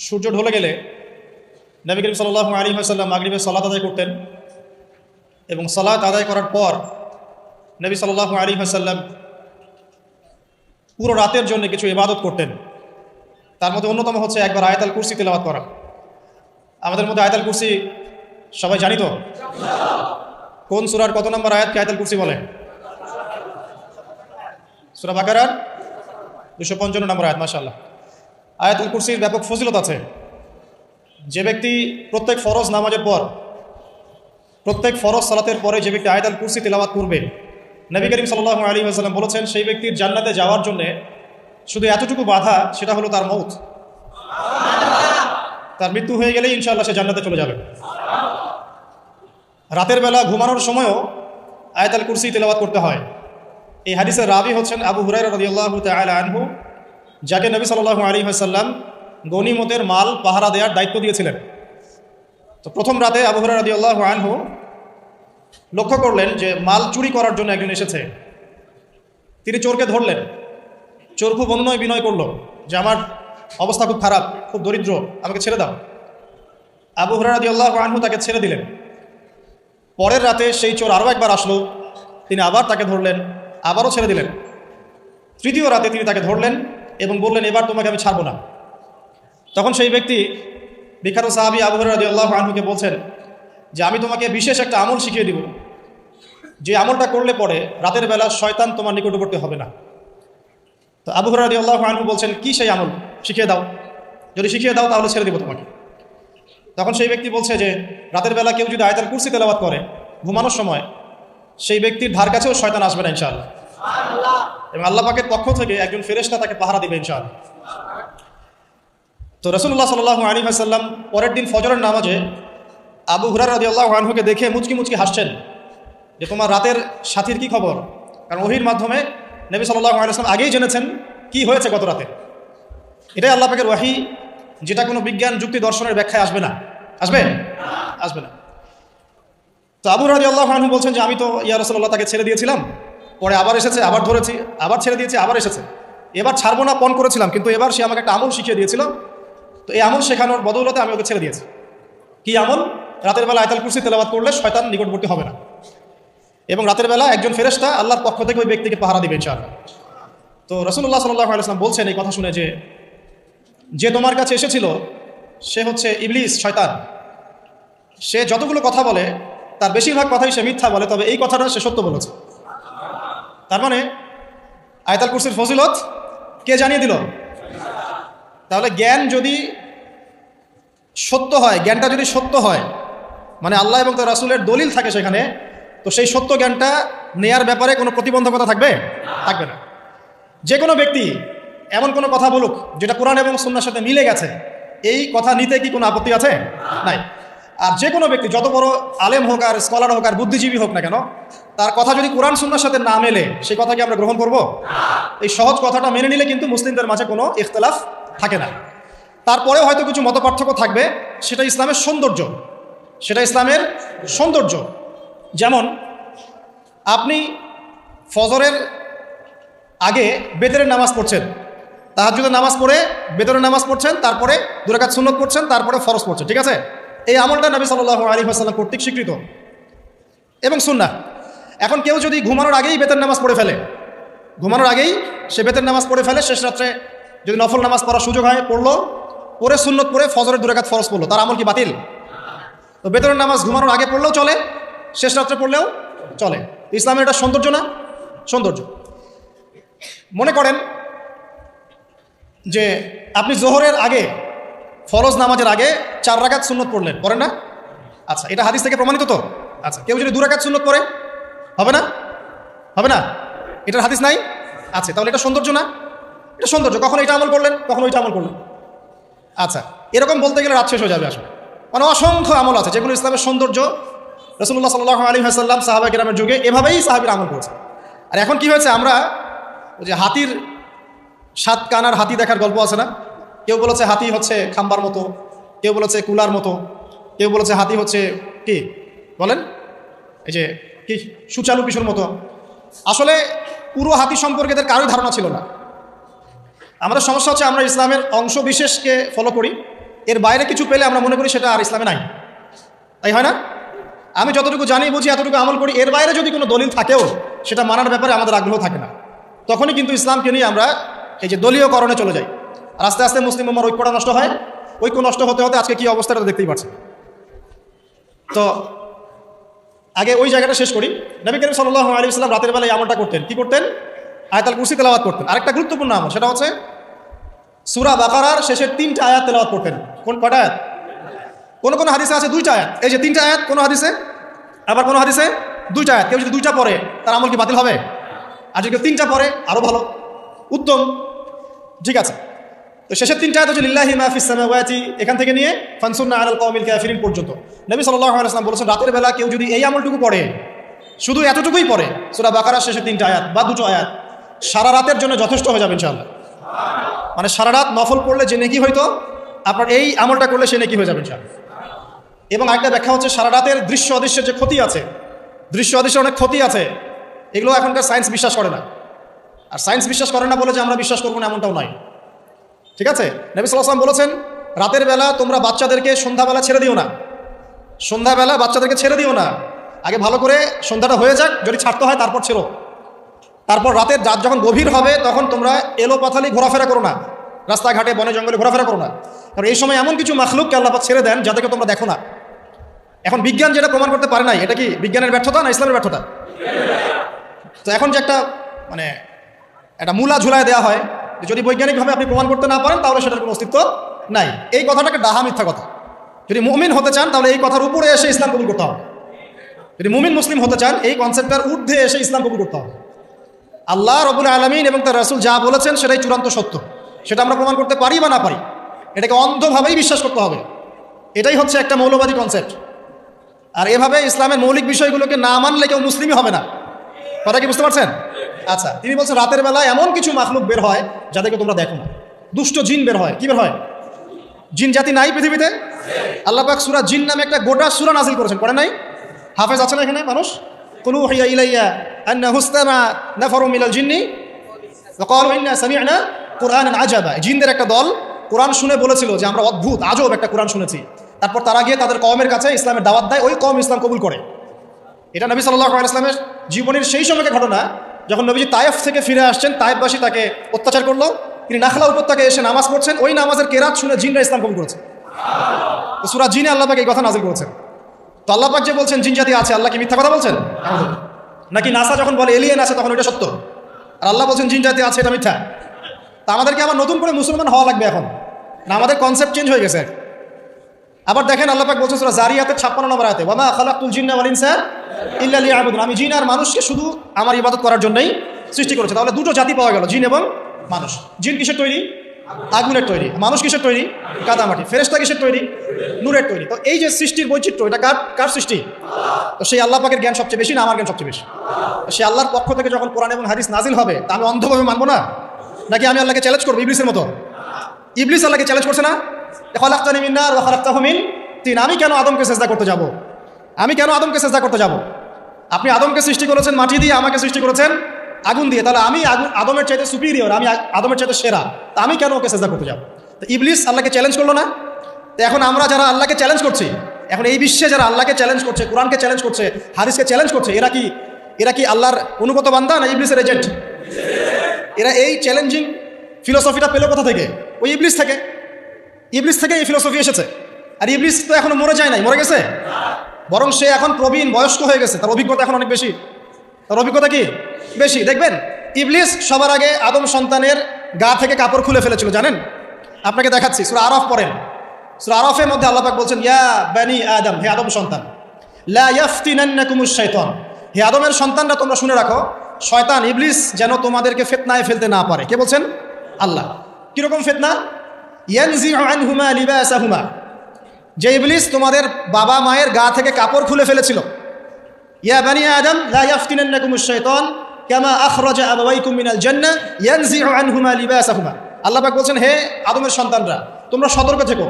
সূর্য ঢলে গেলে নবী করিম সাল্লাল্লাহু আলাইহি ওয়াসাল্লাম মাগরিবের সালাত আদায় করতেন এবং সালাত আদায় করার পর নবী সাল্লাল্লাহু আলাইহি ওয়াসাল্লাম পুরো রাতের জন্য কিছু ইবাদত করতেন। তার মধ্যে অন্যতম হচ্ছে একবার আয়াতুল কুরসি তিলাওয়াত করা। আমাদের মধ্যে আয়াতুল কুরসি সবাই জানি তো? কোন সূরার কত নম্বর আয়াতকে আয়াতুল কুরসি বলে? সূরা বাকারার 255 নম্বর আয়াত। মাশাআল্লাহ। আয়াতুল কুরসির ব্যাপক ফজিলত আছে। যে ব্যক্তি প্রত্যেক ফরজ নামাজের পর, প্রত্যেক ফরজ সালাতের পরে যে ব্যক্তি আয়াতুল কুরসি তিলাওয়াত করবে, নবী করিম সাল্লাল্লাহু আলাইহি ওয়াসাল্লাম বলেছেন সেই ব্যক্তির জান্নাতে যাওয়ার জন্য শুধু এতটুকু বাধা, সেটা হলো তার মউত। তার মৃত্যু হয়ে গেলেই ইনশাআল্লাহ সে জান্নাতে চলে যাবে। রাতের বেলা ঘুমানোর সময়ও আয়াতুল কুরসি তিলাওয়াত করতে হয়। এই হাদিসের রাবি হচ্ছেন আবু হুরায়রা রাদিয়াল্লাহু তাআলা আনহু, যাকে নবী সাল্লাল্লাহু আলাইহি ওয়াসাল্লাম গনিমতের মাল পাহারা দেওয়ার দায়িত্ব দিয়েছিলেন। তো প্রথম রাতে আবু হুরায়রা রাদিয়াল্লাহু আনহু লক্ষ্য করলেন যে মাল চুরি করার জন্য একজন এসেছে। তিনি চোরকে ধরলেন। চোর খুব অনুনয় বিনয় করলো যে আমার অবস্থা খুব খারাপ, খুব দরিদ্র, আমাকে ছেড়ে দাও। আবু হুরায়রা রাদিয়াল্লাহু আনহু তাকে ছেড়ে দিলেন। পরের রাতে সেই চোর আরও একবার আসলো, তিনি আবার তাকে ধরলেন, আবারও ছেড়ে দিলেন। তৃতীয় রাতে তিনি তাকে ধরলেন এবং বললেন, এবার তোমাকে আমি ছাড়বো না। তখন সেই ব্যক্তি বিখ্যাত সাহাবী আবু হুরায়রা রাদিয়াল্লাহু আনহুকে বলছেন যে আমি তোমাকে বিশেষ একটা আমল শিখিয়ে দিব, যে আমলটা করলে পরে রাতের বেলা শয়তান তোমার নিকটবর্তী হবে না। তো আবু হুরায়রা রাদিয়াল্লাহু আনহু বলছেন, কি সেই আমল, শিখিয়ে দাও, যদি শিখিয়ে দাও তাহলে ছেড়ে দিব তোমাকে। তখন সেই ব্যক্তি বলছে যে রাতের বেলা কেউ যদি আয়াতুল কুরসি তেলাওয়াত করে ঘুমানোর সময়, সেই ব্যক্তির ধার কাছেও শয়তান আসবে না ইনশাআল্লাহ, এবং আল্লাহ পাকের পক্ষ থেকে একজন ফেরেশতা তাকে পাহারা দিবে ইনশাআল্লাহ। তো রাসূলুল্লাহ সাল্লাল্লাহু আলাইহি ওয়াসাল্লাম পরের দিন ফজরের নামাজে আবু হুরায়রা রাদিয়াল্লাহু আনহুকে দেখে মুচকি মুচকি হাসছেন যে তোমার রাতের সাথীর কি খবর। কারণ ওহীর মাধ্যমে নবী সাল্লাল্লাহু আলাইহি ওয়াসাল্লাম আগেই জেনেছেন কি হয়েছে গত রাতে। এটাই আল্লাহ পাকের ওয়াহী, যেটা কোনো বিজ্ঞান যুক্তি দর্শনের ব্যাখ্যায় আসবে না। আসবে না। তো আবু হুরায়রা রাদিয়াল্লাহু আনহু বলছেন যে আমি তো ইয়া রাসূলুল্লাহ তাকে ছেড়ে দিয়েছিলাম, পরে আবার এসেছে, আবার ধরেছি, আবার ছেড়ে দিয়েছি, আবার এসেছে। এবার ছাড়বো না পণ করেছিলাম, কিন্তু এবার সে আমাকে একটা আমল শিখিয়ে দিয়েছিল। তো এই আমল শেখানোর বদৌলতে আমি ওকে ছেড়ে দিয়েছি। কি আমল? রাতের বেলা আয়াতুল কুরসি তেলাওয়াত করলে শয়তান নিকটবর্তী হবে না, এবং রাতের বেলা একজন ফেরেশতা আল্লাহর পক্ষ থেকে ওই ব্যক্তিকে পাহারা দিবে ইনশাআল্লাহ। তো রাসূলুল্লাহ সাল্লাল্লাহু আলাইহি ওয়াসাল্লাম বলছেন এই কথা শুনে যে তোমার কাছে এসেছিল সে হচ্ছে ইবলিস, শয়তান। সে যতগুলো কথা বলে তার বেশিরভাগ কথাই সে মিথ্যা বলে, তবে এই কথাটা সে সত্য বলেছে। তার মানে আয়াতুল কুরসির ফজিলত কে জানিয়ে দিল? তাহলে জ্ঞান যদি সত্য হয়, জ্ঞানটা যদি সত্য হয়, মানে আল্লাহ এবং তার রাসূলের দলিল থাকে সেখানে, তো সেই সত্য জ্ঞানটা নেয়ার ব্যাপারে কোনো প্রতিবন্ধকতা থাকবে না। যে কোনো ব্যক্তি এমন কোনো কথা বলুক যেটা কোরআন এবং সুন্নাহর সাথে মিলে গেছে, এই কথা নিতে কি কোনো আপত্তি আছে? নাই। আর যে কোনো ব্যক্তি যত বড় আলেম হোক আর স্কলার হোক আর বুদ্ধিজীবী হোক না কেন, তার কথা যদি কোরআন সুন্নাহর সাথে না মেলে, সেই কথা কি আমরা গ্রহণ করব? এই সহজ কথাটা মেনে নিলে কিন্তু মুসলিমদের মাঝে কোনো ইখতিলাফ থাকে না। তারপরেও হয়তো কিছু মতপার্থক্য থাকবে, সেটা ইসলামের সৌন্দর্য। যেমন আপনি ফজরের আগে বেতরের নামাজ পড়ছেন, তাহাজ্জুদের নামাজ পড়ে বেতরের নামাজ পড়ছেন, তারপরে 2 রাকাত সুন্নত পড়ছেন, তারপরে ফরজ পড়ছেন, ঠিক আছে? এই আমলটা নবী সাল্লাল্লাহু আলাইহি ওয়াসাল্লাম কর্তৃক স্বীকৃত এবং সুন্নাহ। এখন কেউ যদি ঘুমানোর আগেই বেতের নামাজ পড়ে ফেলে, শেষ রাত্রে যদি নফল নামাজ পড়ার সুযোগ হয় পড়ে সুন্নত পড়ে ফজরের 2 রাকাত ফরজ পড়লো, তার আমল কি বাতিল? তো বেতরের নামাজ ঘুমানোর আগে পড়লেও চলে, শেষ রাত্রে পড়লেও চলে। ইসলামের এটা সৌন্দর্য না? সৌন্দর্য। মনে করেন যে আপনি জোহরের আগে, ফরজ নামাজের আগে 4 রাকাত সুন্নত পড়েন না? আচ্ছা, এটা হাদিস থেকে প্রমাণিত তো? আচ্ছা, কেউ যদি 2 রাকাত সুন্নত পড়ে হবে না? এটার হাদিস নাই? আচ্ছা, তাহলে এটা সৌন্দর্য না? এটা সৌন্দর্য। কখন এটা আমল করলেন, কখন ওইটা আমল করলেন। আচ্ছা, এরকম বলতে গেলে রাত শেষ হয়ে যাবে আসলে। মানে অসংখ্য আমল আছে যেগুলো ইসলামের সৌন্দর্য। রাসূলুল্লাহ সাল্লাল্লাহু আলাইহি ওয়াসাল্লাম সাহাবা কিরামের যুগে এভাবেই সাহাবীরা আমল করেছে। আর এখন কি হয়েছে, আমরা ওই যে হাতির 7 কান আর হাতি দেখার গল্প আছে না? কেউ বলেছে হাতি হচ্ছে খাম্বার মতো, কেউ বলেছে কুলার মতো, কেউ বলেছে হাতি হচ্ছে কি বলেন, এই যে কি সুচালু পিছুর মতো। আসলে পুরো হাতি সম্পর্কে এদের কারোই ধারণা ছিল না। আমাদের সমস্যা হচ্ছে আমরা ইসলামের অংশ বিশেষকে ফলো করি এর বাইরে কিছু পেলে আমরা মনে করি সেটা আর ইসলামে নাই, তাই হয় না? আমি যতটুকু জানি বুঝি এতটুকু আমল করি, এর বাইরে যদি কোনো দলিল থাকেও সেটা মানার ব্যাপারে আমাদের আগ্রহ থাকে না। তখনই কিন্তু ইসলামকে নিয়ে আমরা এই যে দলীয়করণে চলে যাই, আর আস্তে আস্তে মুসলিম উম্মার ঐক্যটা নষ্ট হয়। ঐক্য নষ্ট হতে হতে আজকে কি অবস্থাটা দেখতেই পাচ্ছি। তো আগে ওই জায়গাটা শেষ করি। নবী করিম সাল্লাল্লাহু আলাইহি ওয়াসাল্লাম রাতের বেলায় এই আমলটা করতেন। কি করতেন? আয়াতুল কুরসি তেলাওয়াত করতেন। আরেকটা গুরুত্বপূর্ণ আমল, সেটা হচ্ছে সূরা বাকারার শেষের 3টা আয়াত তেলাওয়াত করতেন। কটা আয়াত? কোন কোন হাদিসে আছে 2টা আয়াত। এই যে 3টা আয়াত কোন হাদিসে, আবার কোন হাদিসে 2টা আয়াত। কেউ যদি 2টা পড়ে তার আমল কি বাতিল হবে? আর যদি কেউ 3টা পড়ে আরো ভালো, উত্তম, ঠিক আছে। তো শেষের 3টা আয়াত হচ্ছে লিল্লাহি মা ফিস সামাওয়াতি, এখান থেকে নিয়ে ফানসুরনা আলাল কওমিল কাফিরিন পর্যন্ত। নবী সাল্লাল্লাহু আলাইহি ওয়াসাল্লাম বলেছেন রাতের বেলা কেউ যদি এই আমলটুকু পড়ে, শুধু এতটুকুই পড়ে, সূরা বাকারার শেষের 3টা আয়াত বা 2টো আয়াত, সারা রাতের জন্য যথেষ্ট হয়ে যাবে ইনশাআল্লাহ। মানে সারা রাত নফল পড়লে যে নেকি হইতো, আপনার এই আমলটা করলে সে নেকি হয়ে যাবে ইনশাআল্লাহ। এবং আরেকটা ব্যাখ্যা হচ্ছে সারা রাতের দৃশ্য অদৃশ্যের যে ক্ষতি আছে, দৃশ্য অদৃশ্যের অনেক ক্ষতি আছে, এগুলো এখনকার সায়েন্স বিশ্বাস করে না। আর সায়েন্স বিশ্বাস করে না বলে যে আমরা বিশ্বাস করবো না এমনটাও নয়, ঠিক আছে। নবী সাল্লাল্লাহু আলাইহি ওয়াসাল্লাম বলেছেন রাতের বেলা তোমরা বাচ্চাদেরকে সন্ধ্যাবেলা ছেড়ে দিও না, সন্ধ্যাবেলা বাচ্চাদেরকে ছেড়ে দিও না, আগে ভালো করে সন্ধ্যাটা হয়ে যাক, যদি ছাড়তে হয় তারপর ছেড়ো। তারপর রাতের রাত যখন গভীর হবে তখন তোমরা এলোপাথালি ঘোরাফেরা করো না, রাস্তাঘাটে বনে জঙ্গলে ঘোরাফেরা করো না। কারণ এই সময় এমন কিছু মাখলুককে আল্লাহ পাক ছেড়ে দেন যাদেরকে তোমরা দেখো না। এখন বিজ্ঞান যেটা প্রমাণ করতে পারে নাই, এটা কি বিজ্ঞানের ব্যর্থতা না ইসলামের ব্যর্থতা? তো এখন যে একটা মূলা ঝুলায় দেওয়া হয়, যদি বৈজ্ঞানিকভাবে আপনি প্রমাণ করতে না পারেন তাহলে সেটার কোনো অস্তিত্ব নাই, এই কথাটাকে ডাহা মিথ্যা কথা। যদি মুমিন হতে চান তাহলে এই কথার উপরে এসে ইসলাম কবুল করতে হবে। যদি মুমিন মুসলিম হতে চান এই কনসেপ্টটার ঊর্ধ্বে এসে ইসলাম কবুল করতে হবে। আল্লাহ রাব্বুল আলামিন এবং তার রাসূল যা বলেছেন সেটাই চূড়ান্ত সত্য, সেটা আমরা প্রমাণ করতে পারি বা না পারি, এটাকে অন্ধভাবেই বিশ্বাস করতে হবে। এটাই হচ্ছে একটা মৌলবাদী কনসেপ্ট। আর এভাবে ইসলামের মৌলিক বিষয়গুলোকে না মানলে কেউ মুসলিমই হবে না। কথা কি বুঝতে পারছেন? আচ্ছা, তিনি বলছেন রাতের বেলা এমন কিছু মাখলুক বের হয় যাদেরকে তোমরা দেখো না। দুষ্ট জিন বের হয়। কি বের হয়? জিন জাতি নাই পৃথিবীতে? আল্লাহ পাক সূরা জিন নামে একটা গোটা সূরা নাজিল করেছেন, পড়ে নাই? হাফেজ আছে না এখানে মানুষ? কুল উহিয়া ইলাইয়া আন্নাহু ইসতামা নাফারু মিনাল জিন্নি ওয়া ক্বালু ইন্না সামি'না কুরআনান আজাবা। জিনদের একটা দল কোরআন শুনে বলেছিল যে আমরা অদ্ভুত আজব একটা কোরআন শুনেছি। তারপর তারা গিয়ে তাদের কওমের কাছে ইসলামের দাওয়াত দেয়, ওই কওম ইসলাম কবুল করে। এটা নবী সাল্লাল্লাহু আলাইহি ওয়াসাল্লামের জীবনের সেই সময়কার ঘটনা, যখন নবীজি তায়েফ থেকে ফিরে আসছেন, তায়েফবাসী তাকে অত্যাচার করলো, তিনি নাখলা উপত্যকায় এসে নামাজ পড়ছেন, ওই নামাজের কেরাত শুনে জিনরা ইসলাম কবুল করেছে। তো সূরা জিনে আল্লাহ পাক এই কথা নাজিল করেছেন। তো আল্লাহ পাক যে বলছেন জিন জাতি আছে, আল্লাহ কি মিথ্যা কথা বলছেন? নাকি নাসা যখন বলে এলিয়েন আছে তখন ওইটা সত্য, আর আল্লাহ বলছেন জিন জাতি আছে এটা মিথ্যা? তা আমাদেরকে আবার নতুন করে মুসলমান হওয়া লাগবে এখন না? আমাদের কনসেপ্ট চেঞ্জ হয়ে গেছে। আবার দেখেন আল্লাহ পাক বলছেন সূরা জারিয়াতের 56 নম্বর আয়াতে, ওয়া মা খালাকতুল জিন্না ওয়াল ইনসা ইল্লা লিয়াবুদুন, আমি জিন আর মানুষকে শুধু আমার ইবাদত করার জন্যই সৃষ্টি করেছে। তাহলে দুটো জাতি পাওয়া গেল, জিন এবং মানুষ। জিন কিসের তৈরি? আগুনের তৈরি। মানুষ কিসের তৈরি? কাদামাটি। ফেরেশতা কিসের তৈরি? নূরের তৈরি। তো এই যে সৃষ্টির বৈচিত্র্য, এটা কার সৃষ্টি? তো সেই আল্লাহ পাকের জ্ঞান সবচেয়ে বেশি না আমার জ্ঞান সবচেয়ে বেশি? সেই আল্লাহর পক্ষ থেকে যখন কোরআন এবং হাদিস নাজিল হবে তা আমি অন্ধভাবে মানবো না? নাকি আমি আল্লাহকে চ্যালেঞ্জ করবো ইবলিসের মতো? ইবলিস আল্লাহকে চ্যালেঞ্জ করছে না, খালাকতানি মিন নার ওয়া খালাকতাহু মিন তিন, আমি কেন আদমকে সিজদা করতে যাব? আমি কেন আদমকে সিজদা করতে যাব? আপনি আদমকে সৃষ্টি করেছেন মাটি দিয়ে, আমাকে সৃষ্টি করেছেন আগুন দিয়ে, তাহলে আমি আদমের চাইতে সুপিরিয়র, আমি আদমের চাইতে সেরা, তা আমি কেন ওকে সিজদা করতে যাব? তো ইবলিস আল্লাহকে চ্যালেঞ্জ করলো না? তো এখন আমরা যারা আল্লাহকে চ্যালেঞ্জ করছি, এখন এই বিশ্বে যারা আল্লাহকে চ্যালেঞ্জ করছে, কোরআনকে চ্যালেঞ্জ করছে, হাদিসকে চ্যালেঞ্জ করছে, এরা কি আল্লাহর অনুগত বান্দা না ইবলিসের এজেন্ট? এরা এই চ্যালেঞ্জিং ফিলোসফিটা পেল কোথা থেকে? ওই ইবলিস থেকে। ইবলিস থেকে এই ফিলোসফি এসেছে। আর ইবলিস তো এখনো মরে যায় নাই, মরে গেছে, বরং সে এখন প্রবীণ বয়স্ক হয়ে গেছে, তার অভিজ্ঞতা এখন অনেক বেশি। তার অভিজ্ঞতা কি বেশি? দেখবেন ইবলিস সবার আগে আদম সন্তানের গা থেকে কাপড় খুলে ফেলেছিল, জানেন? আপনাকে দেখাচ্ছি, সূরা আরাফ পড়েন। সূরা আরাফের মধ্যে আল্লাহ পাক বলছেন, ইয়া বানি আদম, হে আদম সন্তান, লা ইয়াফতিনান্নাকুমুশ শাইতান, হে আদমের সন্তানরা তোমরা শুনে রাখো, শয়তান ইবলিস যেন তোমাদেরকে ফিতনায় ফেলতে না পারে। কে বলছেন? আল্লাহ। কিরকম ফিতনা? ইয়ানজিউ আনহুমা লিবাসাহুমা, যে ইবলিস তোমাদের বাবা মায়ের গা থেকে কাপড় খুলে ফেলেছিল। ইয়া বানি আদম লা ইয়াফতিনান্নাকুমুশ শাইতান কামা আখরাজা আবাওয়াইকুম মিনাল জান্নাহ ইয়ানজিউ আনহুমা লিবাসাহুমা। আল্লাহ পাক বলছেন, হে আদমের সন্তানরা তোমরা সতর্ক থেকো,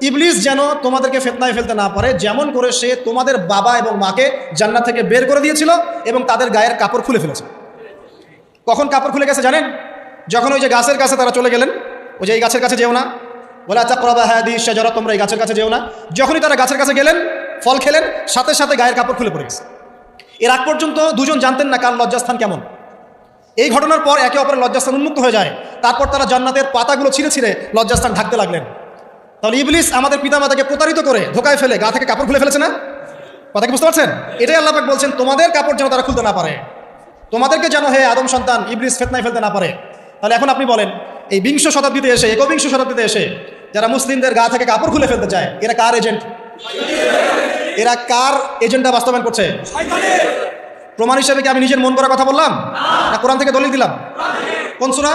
ইবলিস যেন তোমাদেরকে ফিতনায় ফেলতে না পারে, যেমন করে সে তোমাদের বাবা এবং মাকে জান্নাত থেকে বের করে দিয়েছিল এবং তাদের গায়ের কাপড় খুলে ফেলেছে। কখন কাপড় খুলে গেছে জানেন? যখন ওই যে গাছের কাছে তারা চলে গেলেন, ওই যে এই গাছের কাছে যেও না, ওয়ালা তাকরাবা হাদিহি শাজারা, তোমরা এই গাছের কাছে যেও না। যখনই তারা গাছের কাছে গেলেন, ফল খেলেন, সাথে সাথে গায়ের কাপড় খুলে পড়ে গেছে। এর আগ পর্যন্ত দুজন জানতেন না কার লজ্জাস্থান কেমন। এই ঘটনার পর একে অপরের লজ্জাস্থান উন্মুক্ত হয়ে যায়। তারপর তারা জান্নাতের পাতাগুলো ছিঁড়ে ছিঁড়ে লজ্জাস্থান ঢাকতে লাগলেন। তাহলে ইবলিস আমাদের পিতামাতাকে প্রতারিত করে ধোকায় ফেলে গা থেকে কাপড় খুলে ফেলেছে না? কথা কি বুঝতে পারছেন? এটাই আল্লাহ পাক বলছেন, তোমাদের কাপড় যেন তারা খুলতে না পারে, তোমাদেরকে যেন হে আদম সন্তান ইবলিস ফিতনায় ফেলতে না পারে। তাহলে এখন আপনি বলেন, এই বিংশ শতাব্দীতে এসে, একবিংশ শতাব্দীতে এসে যারা মুসলিমদের গা থেকে কাপড় খুলে ফেলতে চায়, এরা কার এজেন্ট? এরা কার এজেন্ডা বাস্তবায়ন করছে? প্রমাণ হিসেবে কি আমি নিজের মন করা কথা বললাম, না কোরআন থেকে দলিল দিলাম? কোন সূরা?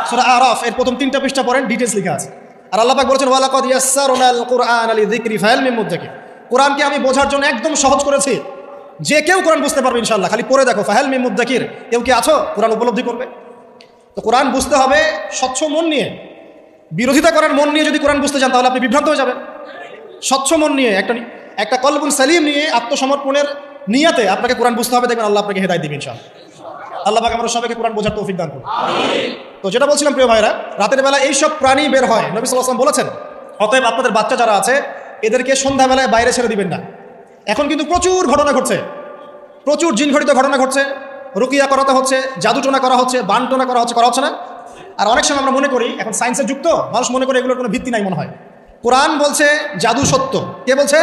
সূরা আরাফ এর প্রথম 3টা পৃষ্ঠা পড়েন, ডিটেইলস লেখা আছে। আর আল্লাহ পাক বলেছেন, ওয়ালাকাদ ইয়াসসারনাল কুরআনা লিযিকরি ফাহাল মিন মুদ্দাকির। কোরআনকে আমি বোঝার জন্য একদম সহজ করেছি, যে কেউ কোরআন বুঝতে পারবে ইনশাআল্লাহ। খালি পড়ে দেখো, ফাহাল মিন মুদ্দাকির, কেউ কি আছো কোরআন উপলব্ধি করবে? তো কোরআন বুঝতে হবে স্বচ্ছ মন নিয়ে। বিরোধিতা করার মন নিয়ে যদি কোরআন বুঝতে চান তাহলে আপনি বিভ্রান্ত হয়ে যাবেন। স্বচ্ছ মন নিয়ে, একটা কলবুন সালিম নিয়ে, আত্মসমর্পণের নিয়াতে আপনাকে কোরআন বুঝতে হবে। দেখবেন আল্লাহ আপনাকে হেদায়েত দিবেন ইনশাআল্লাহ। আল্লাহ পাক আমরা সবাইকে কোরআন বোঝার তৌফিক দান করুন। তো যেটা বলছিলাম প্রিয় ভাইরা, রাতের বেলা এইসব প্রাণী বের হয়, নবী সাল্লাল্লাহু আলাইহি ওয়াসাল্লাম বলেছেন, অতএব আপনাদের বাচ্চা যারা আছে এদেরকে সন্ধ্যাবেলায় বাইরে ছেড়ে দিবেন না। এখন কিন্তু প্রচুর ঘটনা ঘটছে, প্রচুর জিনঘটিত ঘটনা ঘটছে, রুকিয়া করাতে হচ্ছে, জাদুটোনা করা হচ্ছে, বানটোনা করা হচ্ছে না? আর অনেক সময় আমরা মনে করি, এখন সায়েন্সের যুগ তো, মানুষ মনে করে এগুলোর কোনো ভিত্তি নাই মনে হয়। কোরআন বলছে জাদু সত্য। কে বলছে?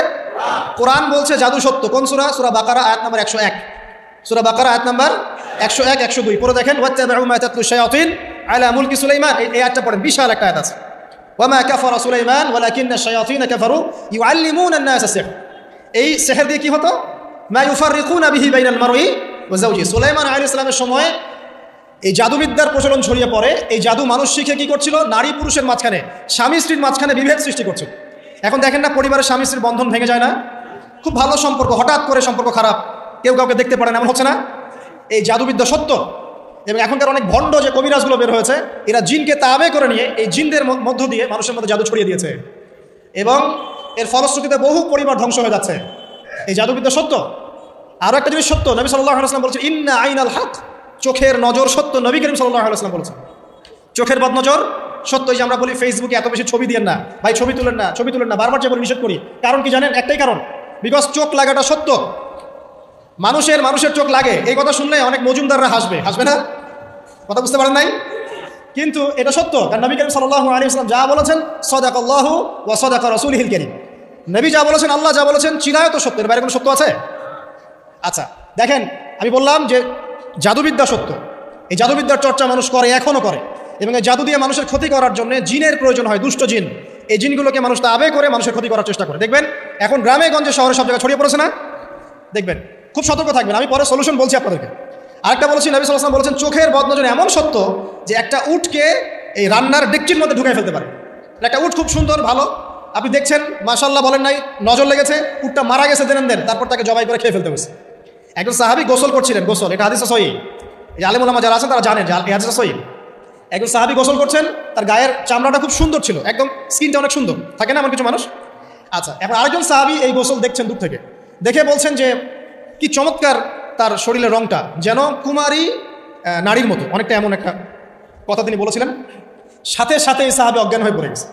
কোরআন বলছে জাদু সত্য। কোন সূরা? সূরা বাকারা আয়াত নাম্বার 101। সূরা বাকারা আয়াত নাম্বার 101, 102 পড়ে দেখেন, ওয়াত্তাবিউ মা তাতলু শায়াতিন আলা মুলকি সুলাইমান। এই আয়াতটা পড়েন, বিশাল একটা আয়াত আছে। ওয়ামা কাফারা সুলাইমান ওয়ালাকিন্না শায়াতিন কাফারু ইউআল্লিমুনা আন-নাস সিহর। এই সিহর দিয়ে কি হতো? মা ইউফাররিকুনা বিহি বাইনাল মারই ওয়া যাওজি। সুলাইমান আলাইহিস সালামের সময় এই জাদুবিদ্যার প্রচলন ছড়িয়ে পড়ে। এই জাদু মানুষ শিখে কি করছিল? নারী পুরুষের মাঝখানে, স্বামী স্ত্রীর মাঝখানে বিভেদ সৃষ্টি করছিল। এখন দেখেন না, পরিবারের স্বামী স্ত্রীর বন্ধন ভেঙে যায় না? খুব ভালো সম্পর্ক, হঠাৎ করে সম্পর্ক খারাপ, কেউ কাউকে দেখতে পারে না, এমন হচ্ছে না? এই জাদুবিদ্যা সত্য। এবং এখনকার অনেক ভণ্ড যে কবিরাজগুলো বের হয়েছে, এরা জিনকে তাবে করে নিয়ে এই জিনদের মধ্য দিয়ে মানুষের মধ্যে জাদু ছড়িয়ে দিয়েছে, এবং এর ফলশ্রুতিতে বহু পরিবার ধ্বংস হয়ে যাচ্ছে। এই জাদুবিদ্যা সত্য। আরও একটা জিনিস সত্য, নবী সাল্লাল্লাহু আলাইহি ওয়াসাল্লাম বলেছেন, ইন্না আইনাল হক, চোখের নজর সত্য। নবী করিম সাল্লাল্লাহু আলাইহি ওয়াসাল্লাম বলেছেন চোখের বদনজর সত্য। এই যে আমরা বলি ফেসবুকে এত বেশি ছবি দিয়েন না ভাই, ছবি তুলেন না, ছবি তুলেন না, বারবার যে বলে নিষেধ করি, কারণ কি জানেন? একটাই কারণ, বিকজ চোখ লাগাটা সত্য। মানুষের চোখ লাগে, এই কথা শুনলে অনেক মজুমদাররা হাসবে না? কথা বুঝতে পারেন নাই? কিন্তু এটা সত্য, কারণ নবী করিম সাল্লাল্লাহু আলাইহি ওয়াসাল্লাম যা বলেছেন, সাদাকাল্লাহু ওয়া সাদাকা রাসূলুহুল কারীম। নবী যা বলেছেন, আল্লাহ যা বলেছেন, চিরায়ত সত্য, এর বাইরে কোনো সত্য আছে? আচ্ছা দেখেন, আমি বললাম যে জাদুবিদ্যা সত্য। এই জাদুবিদ্যার চর্চা মানুষ করে, এখনও করে, এবং এই জাদু দিয়ে মানুষের ক্ষতি করার জন্য জিনের প্রয়োজন হয়, দুষ্ট জিন। এই জিনগুলোকে মানুষ তাবে করে মানুষের ক্ষতি করার চেষ্টা করে। দেখবেন এখন গ্রামে গঞ্জে শহরে সব জায়গায় ছড়িয়ে পড়েছে না? দেখবেন, খুব সতর্ক থাকবেন। আমি পরে সলিউশন বলছি আপনাদেরকে। আরেকটা বলেছি, নবী সাল্লাল্লাহু আলাইহি ওয়াসাল্লাম বলেছেন চোখের বদনজর এমন সত্য যে একটা উটকে এই রান্নার ডেকচির মধ্যে ঢুকাই ফেলতে পারে। একটা উট খুব সুন্দর ভালো, আপনি দেখছেন মাশাআল্লাহ বলেন নাই, নজর লেগেছে, উটটা মারা গেছে দেন, তারপর তাকে জবাই করে খেয়ে ফেলতে হয়েছে। একজন সাহাবী গোসল করছিলেন, গোসল, এটা হাদিসে সহিহ, এই আলেম ওলামা যারা আছেন তারা জানেন যে এই হাদিসে সহিহ। একজন সাহাবী গোসল করছেন, তার গায়ের চামড়াটা খুব সুন্দর ছিল, একদম স্কিনটা অনেক সুন্দর থাকে না এমন কিছু মানুষ? আচ্ছা, এখন আরেকজন সাহাবী এই গোসল দেখছেন দূর থেকে, দেখে বলছেন যে কি চমৎকার তার শরীরের রংটা, যেন কুমারী নারীর মতো, অনেকটা এমন একটা কথা তিনি বলেছিলেন। সাথে সাথে এই সাহাবী অজ্ঞান হয়ে পড়ে গেছে।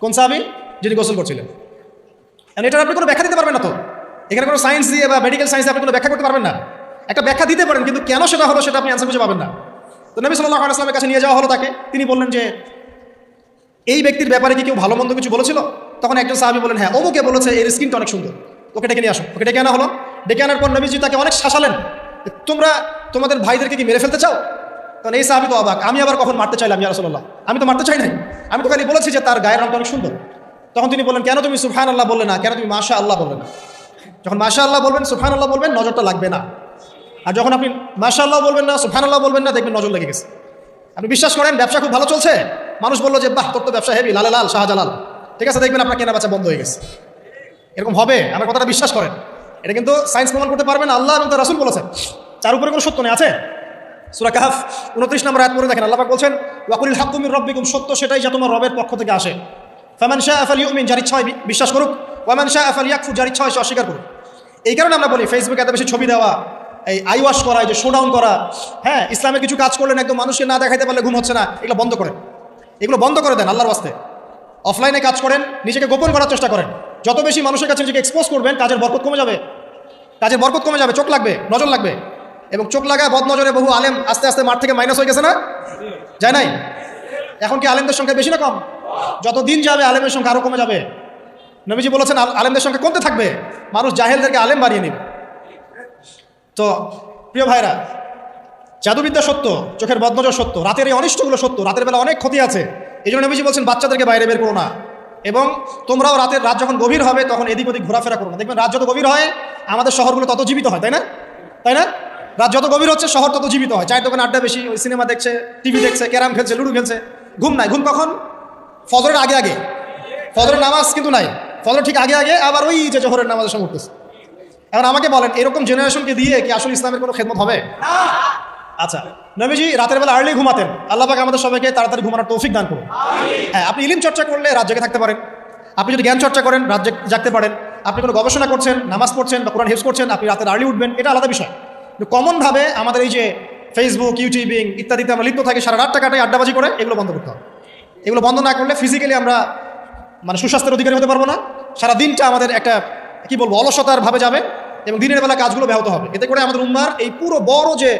কোন সাহাবী? যিনি গোসল করছিলেন। এটার আপনি কোনো ব্যাখ্যা দিতে পারবেন না। তো এখানে কোনো সায়েন্স দিয়ে বা মেডিকেল সায়েন্স দিয়ে আপনি কোনো ব্যাখ্যা করতে পারবেন না। একটা ব্যাখ্যা দিতে পারেন, কিন্তু কেন সেটা হলো সেটা আপনি অ্যান্সার খুঁজে পাবেন না। তো নবী সাল্লাল্লাহু আলাইহি ওয়াসাল্লামের কাছে নিয়ে যাওয়া হলো তাকে। তিনি বললেন যে এই ব্যক্তির ব্যাপারে কি কেউ ভালো মন্দ কিছু বলেছিল? তখন একজন সাহাবী বলেন, হ্যাঁ, অমুকে বলেছে এর স্কিনটা অনেক সুন্দর, ওকে ডেকে নিয়ে আসো। ওকে ডেকে আনা হলো। ডেকে আনার পর নবীজি তাকে অনেক শাসালেন, তোমরা তোমাদের ভাইদেরকে কি মেরে ফেলতে চাও? তখন এই সাহাবী তো অবাক, আমি আবার কখন মারতে চাইলাম ইয়া রাসূলুল্লাহ? আমি তো মারতে চাই নাই, আমি তো খালি বলেছি যে তার গায়ের রংটা অনেক সুন্দর। তখন তিনি বললেন, কেন তুমি সুবহানাল্লাহ বললে না? কেন তুমি মাশাআল্লাহ বললে না? যখন মাশাআল্লাহ বলবেন, সুবহানাল্লাহ বলবেন, নজরটা লাগবে না। আর যখন আপনি মাশাআল্লাহ বলবেন না, সুবহানাল্লাহ বলবেন না, দেখবেন নজর লেগে গেছে। আপনি বিশ্বাস করেন ব্যবসা খুব ভালো চলছে, মানুষ বললো যে বাহ, তোর তো ব্যবসা হেভি, লালে লাল শাহজালাল, ঠিক আছে, দেখবেন আপনার কেনা বেচা বন্ধ হয়ে গেছে। এরকম হবে, আমার কথাটা বিশ্বাস করেন। এটা কিন্তু সায়েন্স প্রমাণ করতে পারবেন, আল্লাহ এবং তার রাসূল বলেছেন, তার উপরে কোনো সত্য নেই। আছে সূরা কাহফ 29 নম্বর আয়াত পড়ে দেখেন, আল্লাহ পাক বলছেন, ওয়াকুলিল হাক্কু মির রাব্বিকুম, সত্য সেটাই যা তোমার রবের পক্ষ থেকে আসে। ফামান শাআ ফালইউমিন, যার ইচ্ছা হয় বিশ্বাস করুক, ওয়ামান শাআ ফালইয়াকফুর, যার ইচ্ছা হয় সে অস্বীকার করুক। এই কারণে আমরা বলি ফেসবুকে এত বেশি ছবি দেওয়া, এই আইওয়াশ করা, এই যে শোডাউন করা, হ্যাঁ, ইসলামে কিছু কাজ করলেন একদম মানুষকে না দেখাইতে পারলে ঘুম হচ্ছে না, এগুলো বন্ধ করেন, এগুলো বন্ধ করে দেন আল্লাহর ওয়াস্তে। অফলাইনে কাজ করেন, নিজেকে গোপন করার চেষ্টা করেন। যত বেশি মানুষের কাছে নিজেকে এক্সপোজ করবেন, কাজের বরকত কমে যাবে, কাজের বরকত কমে যাবে, চোখ লাগবে, নজর লাগবে। এবং চোখ লাগা বদনজরে বহু আলেম আস্তে আস্তে মাঠ থেকে মাইনাস হয়ে গেছে না, যায় নাই? এখন কি আলেমদের সংখ্যা বেশি না কম? যত দিন যাবে আলেমের সংখ্যা আরও কমে যাবে। নবীজি বলেছেন আলেমদের সংখ্যা কমতে থাকবে, মানুষ জাহেলদেরকে আলেম বানিয়ে নেবে। তো প্রিয় ভাইরা, জাদুবিদ্যা সত্য, চোখের বদনজর সত্য, রাতের এই অনিষ্টগুলো সত্য, রাতের বেলা অনেক ক্ষতি আছে। এই জন্য নবীজি বলছেন বাচ্চাদেরকে বাইরে বের করো না, এবং তোমরাও রাত যখন গভীর হবে তখন এদিক ওদিক ঘোরাফেরা করো না। দেখবেন রাত যত গভীর হয় আমাদের শহরগুলো তত জীবিত হয়, তাই না? তাই না? রাত যত গভীর হচ্ছে শহর তত জীবিত হয়। চায়ের দোকানে আড্ডা বেশি, ওই সিনেমা দেখছে, টিভি দেখছে, ক্যারাম খেলছে, লুডু খেলছে, ঘুম নাই। ঘুম কখন? ফজরের আগে আগে। ফজরের নামাজ কিন্তু নাই, ফজর ঠিক আগে আগে, আবার ওই যে জোহরের নামাজের সময় উঠতেছে। এখন আমাকে বলেন, এরকম জেনারেশনকে দিয়ে কি আসলে ইসলামের কোনো খেদমত হবে? আচ্ছা, নবীজি রাতের বেলা আর্লি ঘুমাতেন। আল্লাহ পাক আমাদের সবাইকে তাড়াতাড়ি ঘুমানোর তৌফিক দান করুন। হ্যাঁ, আপনি ইলম চর্চা করলে রাত জেগে থাকতে পারেন, আপনি যদি জ্ঞান চর্চা করেন রাত জাগতে পারেন, আপনি কোনো গবেষণা করছেন, নামাজ পড়ছেন বা কোরআন হিফজ করছেন, আপনি রাতের আর্লি উঠবেন, এটা আলাদা বিষয়। কিন্তু কমনভাবে আমাদের এই যে ফেসবুক, ইউটিউবিং ইত্যাদিতে আমরা লিপ্ত থাকি, সারা রাতটা কাটাই আড্ডাবাজি করে, এগুলো বন্ধ করতে হবে। এগুলো বন্ধ না করলে ফিজিক্যালি আমরা মানে সুস্বাস্থ্যের অধিকারী হতে পারবো না। সারা দিনটা আমাদের একটা কি বলবো অলসতার ভাবে যাবে, এবং দিনের বেলা কাজগুলো ব্যাহত হবে। এতে করে আমাদের উম্মার এই পুরো বড় যে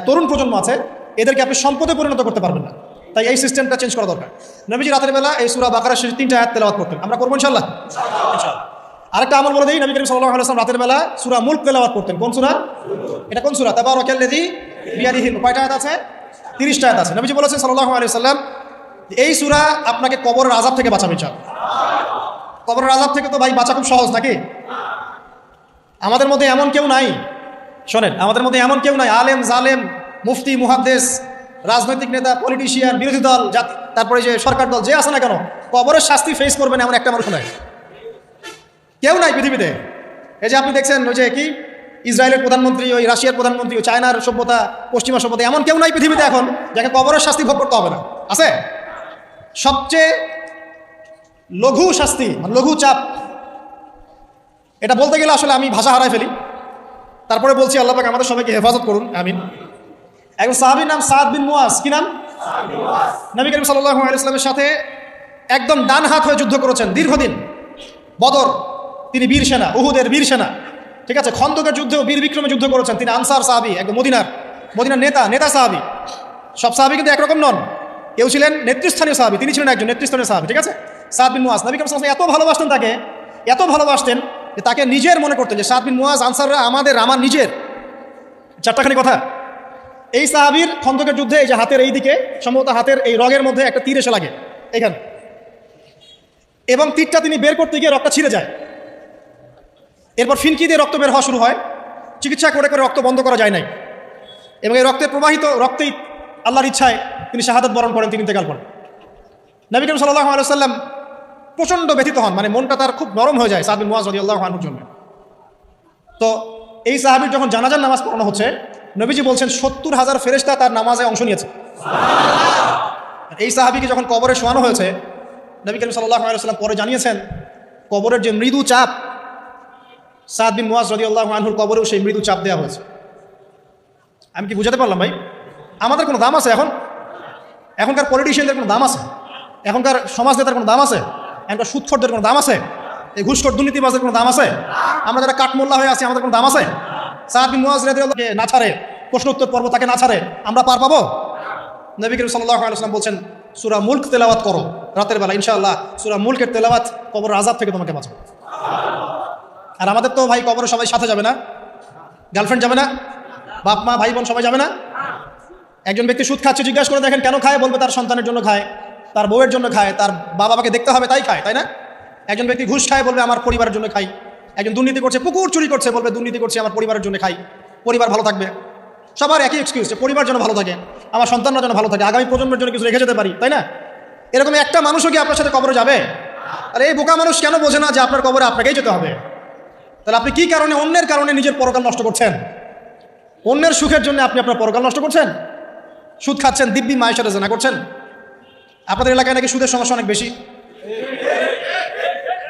তরুণ প্রজন্ম আছে, এদেরকে আপনি সম্পদে পরিণত করতে পারবেন না। তাই এই সিস্টেমটা চেঞ্জ করা দরকার। নবীজি রাতের বেলা এই সূরা বাকারার শেষ 3টা আয়াত তেলাওয়াত করতেন। আমরা করবো ইনশাআল্লাহ। আরেকটা আমল বলে দিই, নবী করিম সাল্লাল্লাহু আলাইহি ওয়াসাল্লাম রাতের বেলা সূরা মুলক তেলাওয়াত করতেন। কোন সূরা? এটা কোন সূরা? তাবারাকাল্লাযী বিয়াদিহি। কয়টা আয়াত আছে? 30টা আয়াত আছে। নবীজি বলেছেন সাল্লাল্লাহু আলাইহি ওয়াসাল্লাম, এই সূরা আপনাকে কবরের আযাব থেকে বাঁচাবে ইনশাআল্লাহ। কবরের আযাব থেকে তো ভাই বাঁচা খুব সহজ নাকি? আমাদের মধ্যে এমন কেউ নাই, শোনেন, আমাদের মধ্যে এমন কেউ নাই, আলেম জালেম, মুফতি মুহাদ্দিস, রাজনৈতিক নেতা, পলিটিশিয়ান, বিরোধী দল, তারপরে যে সরকার দল যে আছে না কেন, কবরের শাস্তি ফেস করবেন এমন একটা মানুষ নাই, কেউ নাই পৃথিবীতে। এই যে আপনি দেখছেন ওই যে কি ইসরায়েলের প্রধানমন্ত্রী, ওই রাশিয়ার প্রধানমন্ত্রী, ওই চায়নার সভ্যতা, পশ্চিমা সভ্যতা, এমন কেউ নাই পৃথিবীতে এখন যাকে কবরের শাস্তি ভোগ করতে হবে না। আছে? সবচেয়ে লঘু শাস্তি, লঘু চাপ, এটা বলতে গেলে আসলে আমি ভাষা হারাই ফেলি। তারপরে বলছি আল্লাহ পাক আমাদের সবাইকে হেফাজত করুন, আমিন। একজন সাহাবীর নাম সাদ বিন মুয়াজ। কি নাম? নবী করিম সাল্লাল্লাহু আলাইহি ওয়াসাল্লামের সাথে একদম ডান হাত হয়ে যুদ্ধ করেছেন দীর্ঘদিন। বদর তিনি বীর সেনা, উহুদের বীর সেনা, ঠিক আছে। খন্দকের যুদ্ধেও বীর বিক্রমে যুদ্ধ করেছেন। তিনি আনসার সাহাবী, একদম মদিনার নেতা সাহাবী। সব সাহাবী কিন্তু একরকম নন, কেউ ছিলেন নেতৃস্থানীয় সাহাবী, তিনি ছিলেন একজন নেতৃস্থানীয় সাহাবী, ঠিক আছে। সাদ বিন মুয়াজ, নবী করিম সাল্লাল্লাহু আলাইহি ওয়াসাল্লাম এত ভালোবাসতেন তাকে, এত ভালোবাসতেন যে তাকে নিজের মনে করতেন, যে সাদ বিন মুয়াজ আনসাররা আমার নিজের। চারটাখানি কথা। এই সাহাবীর খন্দকের যুদ্ধে এই যে হাতের এই দিকে, সম্ভবত হাতের এই রগের মধ্যে একটা তীর এসে লাগে এখানে, এবং তীরটা তিনি বের করতে গিয়ে রক্তটা ছিঁড়ে যায়। এরপর ফিনকি দিয়ে রক্ত বের হওয়া শুরু হয়। চিকিৎসা করে রক্ত বন্ধ করা যায় নাই, এবং এই রক্তের প্রবাহিত রক্তেই আল্লাহর ইচ্ছায় তিনি শাহাদাত বরণ করেন, তিনি ইন্তেকাল করেন। নবী করিম সাল্লাল্লাহু আলাইহি ওয়াসাল্লাম প্রচণ্ড ব্যথিত হন, মানে মনটা তার খুব নরম হয়ে যায় সাদ বিন মুয়াজ রাদিয়াল্লাহু আনহুর জন্য। তো এই সাহাবীর যখন জানাজার নামাজ পড়ানো হচ্ছে, নবীজি বলছেন 70,000 ফেরেশতা তার নামাজে অংশ নিয়েছে। এই সাহাবীকে যখন কবরে শোয়ানো হয়েছে, নবী করিম সাল্লাল্লাহু আলাইহি ওয়াসাল্লাম পরে জানিয়েছেন কবরের যে মৃদু চাপ, সাদ বিন মুয়াজ রাদিয়াল্লাহু আনহুর কবরেও সেই মৃদু চাপ দেওয়া হয়েছে। আমি কি বুঝাতে পারলাম ভাই? আমাদের কোনো দাম আছে এখনকার পলিটিশিয়ানদের কোনো দাম আছে? এখনকার সমাজ নেতার কোনো দাম আছে? এখনকার সুদখোরদের কোনো দাম আছে? এই ঘুষখোর দুর্নীতিবাজদের কোনো দাম আছে? আমরা যারা কাঠমোল্লা হয়ে আছি আমাদের কোনো দাম আছে? সাদ বিন মুয়াজ রাদিয়াল্লাহু আনহু না ছাড়ে, প্রশ্ন উত্তর পর্ব তাকে না ছাড়ে, আমরা পার পাবো? নবী করিম সাল্লাল্লাহু আলাইহি ওয়াসাল্লাম বলছেন সূরা মুলক তেলাওয়াত করো রাতের বেলা, ইনশাআল্লাহ সূরা মুলকের তেলাওয়াত কবরের আযাব থেকে তোমাকে বাঁচাবে। আর আমাদের তো ভাই কবরে সবাই সাথে যাবে না, গার্লফ্রেন্ড যাবে না, বাপ মা ভাই বোন সবাই যাবে না। একজন ব্যক্তি সুদ খাচ্ছে, জিজ্ঞাসা করে দেখেন কেন খায়, বলবে তার সন্তানের জন্য খায়, তার বউয়ের জন্য খায়, তার বাবাকে দেখতে হবে তাই খায়, তাই না? একজন ব্যক্তি ঘুষ খায়, বলবে আমার পরিবারের জন্য খাই। একজন দুর্নীতি করছে, পুকুর চুরি করছে, বলবে দুর্নীতি করছে আমার পরিবারের জন্য খাই, পরিবার ভালো থাকবে। সবার একই এক্সকিউজ, যে পরিবার যেন ভালো থাকে, আমার সন্তানরা যেন ভালো থাকে, আগামী প্রজন্মের জন্য কিছু রেখে যেতে পারি, তাই না? এরকম একটা মানুষও কি আপনার সাথে কবরে যাবে? আর এই বোকা মানুষ কেন বোঝে না যে আপনার কবরে আপনাকেই যেতে হবে? তাহলে আপনি কি কারণে, অন্যের কারণে নিজের পরকাল নষ্ট করছেন? অন্যের সুখের জন্য আপনি আপনার পরকাল নষ্ট করছেন। সুদ খাচ্ছেন, দিব্যি মায়ের সাথে জেনা করছেন। আপনাদের এলাকায় নাকি সুদের সমস্যা অনেক বেশি।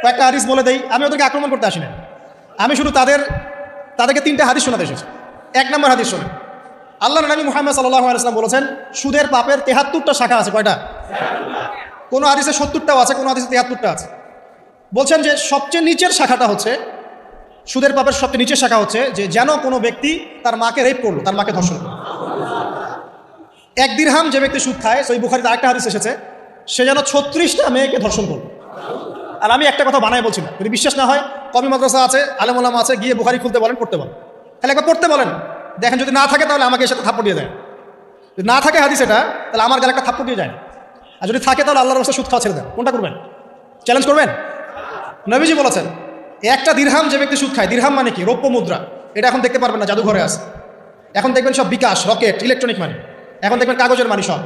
কয়েকটা হাদিস বলে দেই, আমি ওদেরকে আক্রমণ করতে আসি না, আমি শুধু তাদেরকে 3টা হাদিস শোনাতে এসেছি। 1 নম্বর হাদিস শোনেন। আল্লাহর নবী মুহাম্মদ সাল্লাল্লাহু আলাইহি ওয়াসাল্লাম বলেছেন সুদের পাপের 73টা শাখা আছে। কয়টা? কোনো হাদিসে 70টাও আছে, কোনো হাদিসে 73টা আছে। বলছেন যে সবচেয়ে নিচের শাখাটা হচ্ছে, সুদের পাপের সবচেয়ে নিচের শাখা হচ্ছে যে যেন কোনো ব্যক্তি তার মাকে রেপ করলো, তার মাকে ধর্ষণ করলো। 1 দিরহাম যে ব্যক্তি সুদ খায়, সহিহ বুখারীতে আরেকটা হাদিস এসেছে, সে যেন 36টা মেয়েকে ধর্ষণ করলো। আর আমি একটা কথা বানাই বলছি না, যদি বিশ্বাস না হয় কমি মাদ্রাসা আছে, আলেম ওলামা আছে, গিয়ে বুখারী খুলতে বলেন, পড়তে বলেন, তাহলে একবার পড়তে বলেন, দেখেন যদি না থাকে তাহলে আমাকে এর সাথে থাপ্পড় দিয়ে দেয়। যদি না থাকে হাদিস এটা, তাহলে আমার গালে একটা থাপ্পড় দিয়ে যায়। আর যদি থাকে তাহলে আল্লাহর রাস্তায় সুদ খাওয়া ছেড়ে দেন। কোনটা করবেন? চ্যালেঞ্জ করবেন? নবীজি বলেছেন 1টা দিরহাম যে ব্যক্তি সুদ খায়, দিরহাম মানে কি? রৌপ্য মুদ্রা। এটা এখন দেখতে পারবেন না, জাদুঘরে আছে। এখন দেখবেন সব বিকাশ, রকেট, ইলেকট্রনিক মানি। এখন দেখবেন কাগজের মানি সব।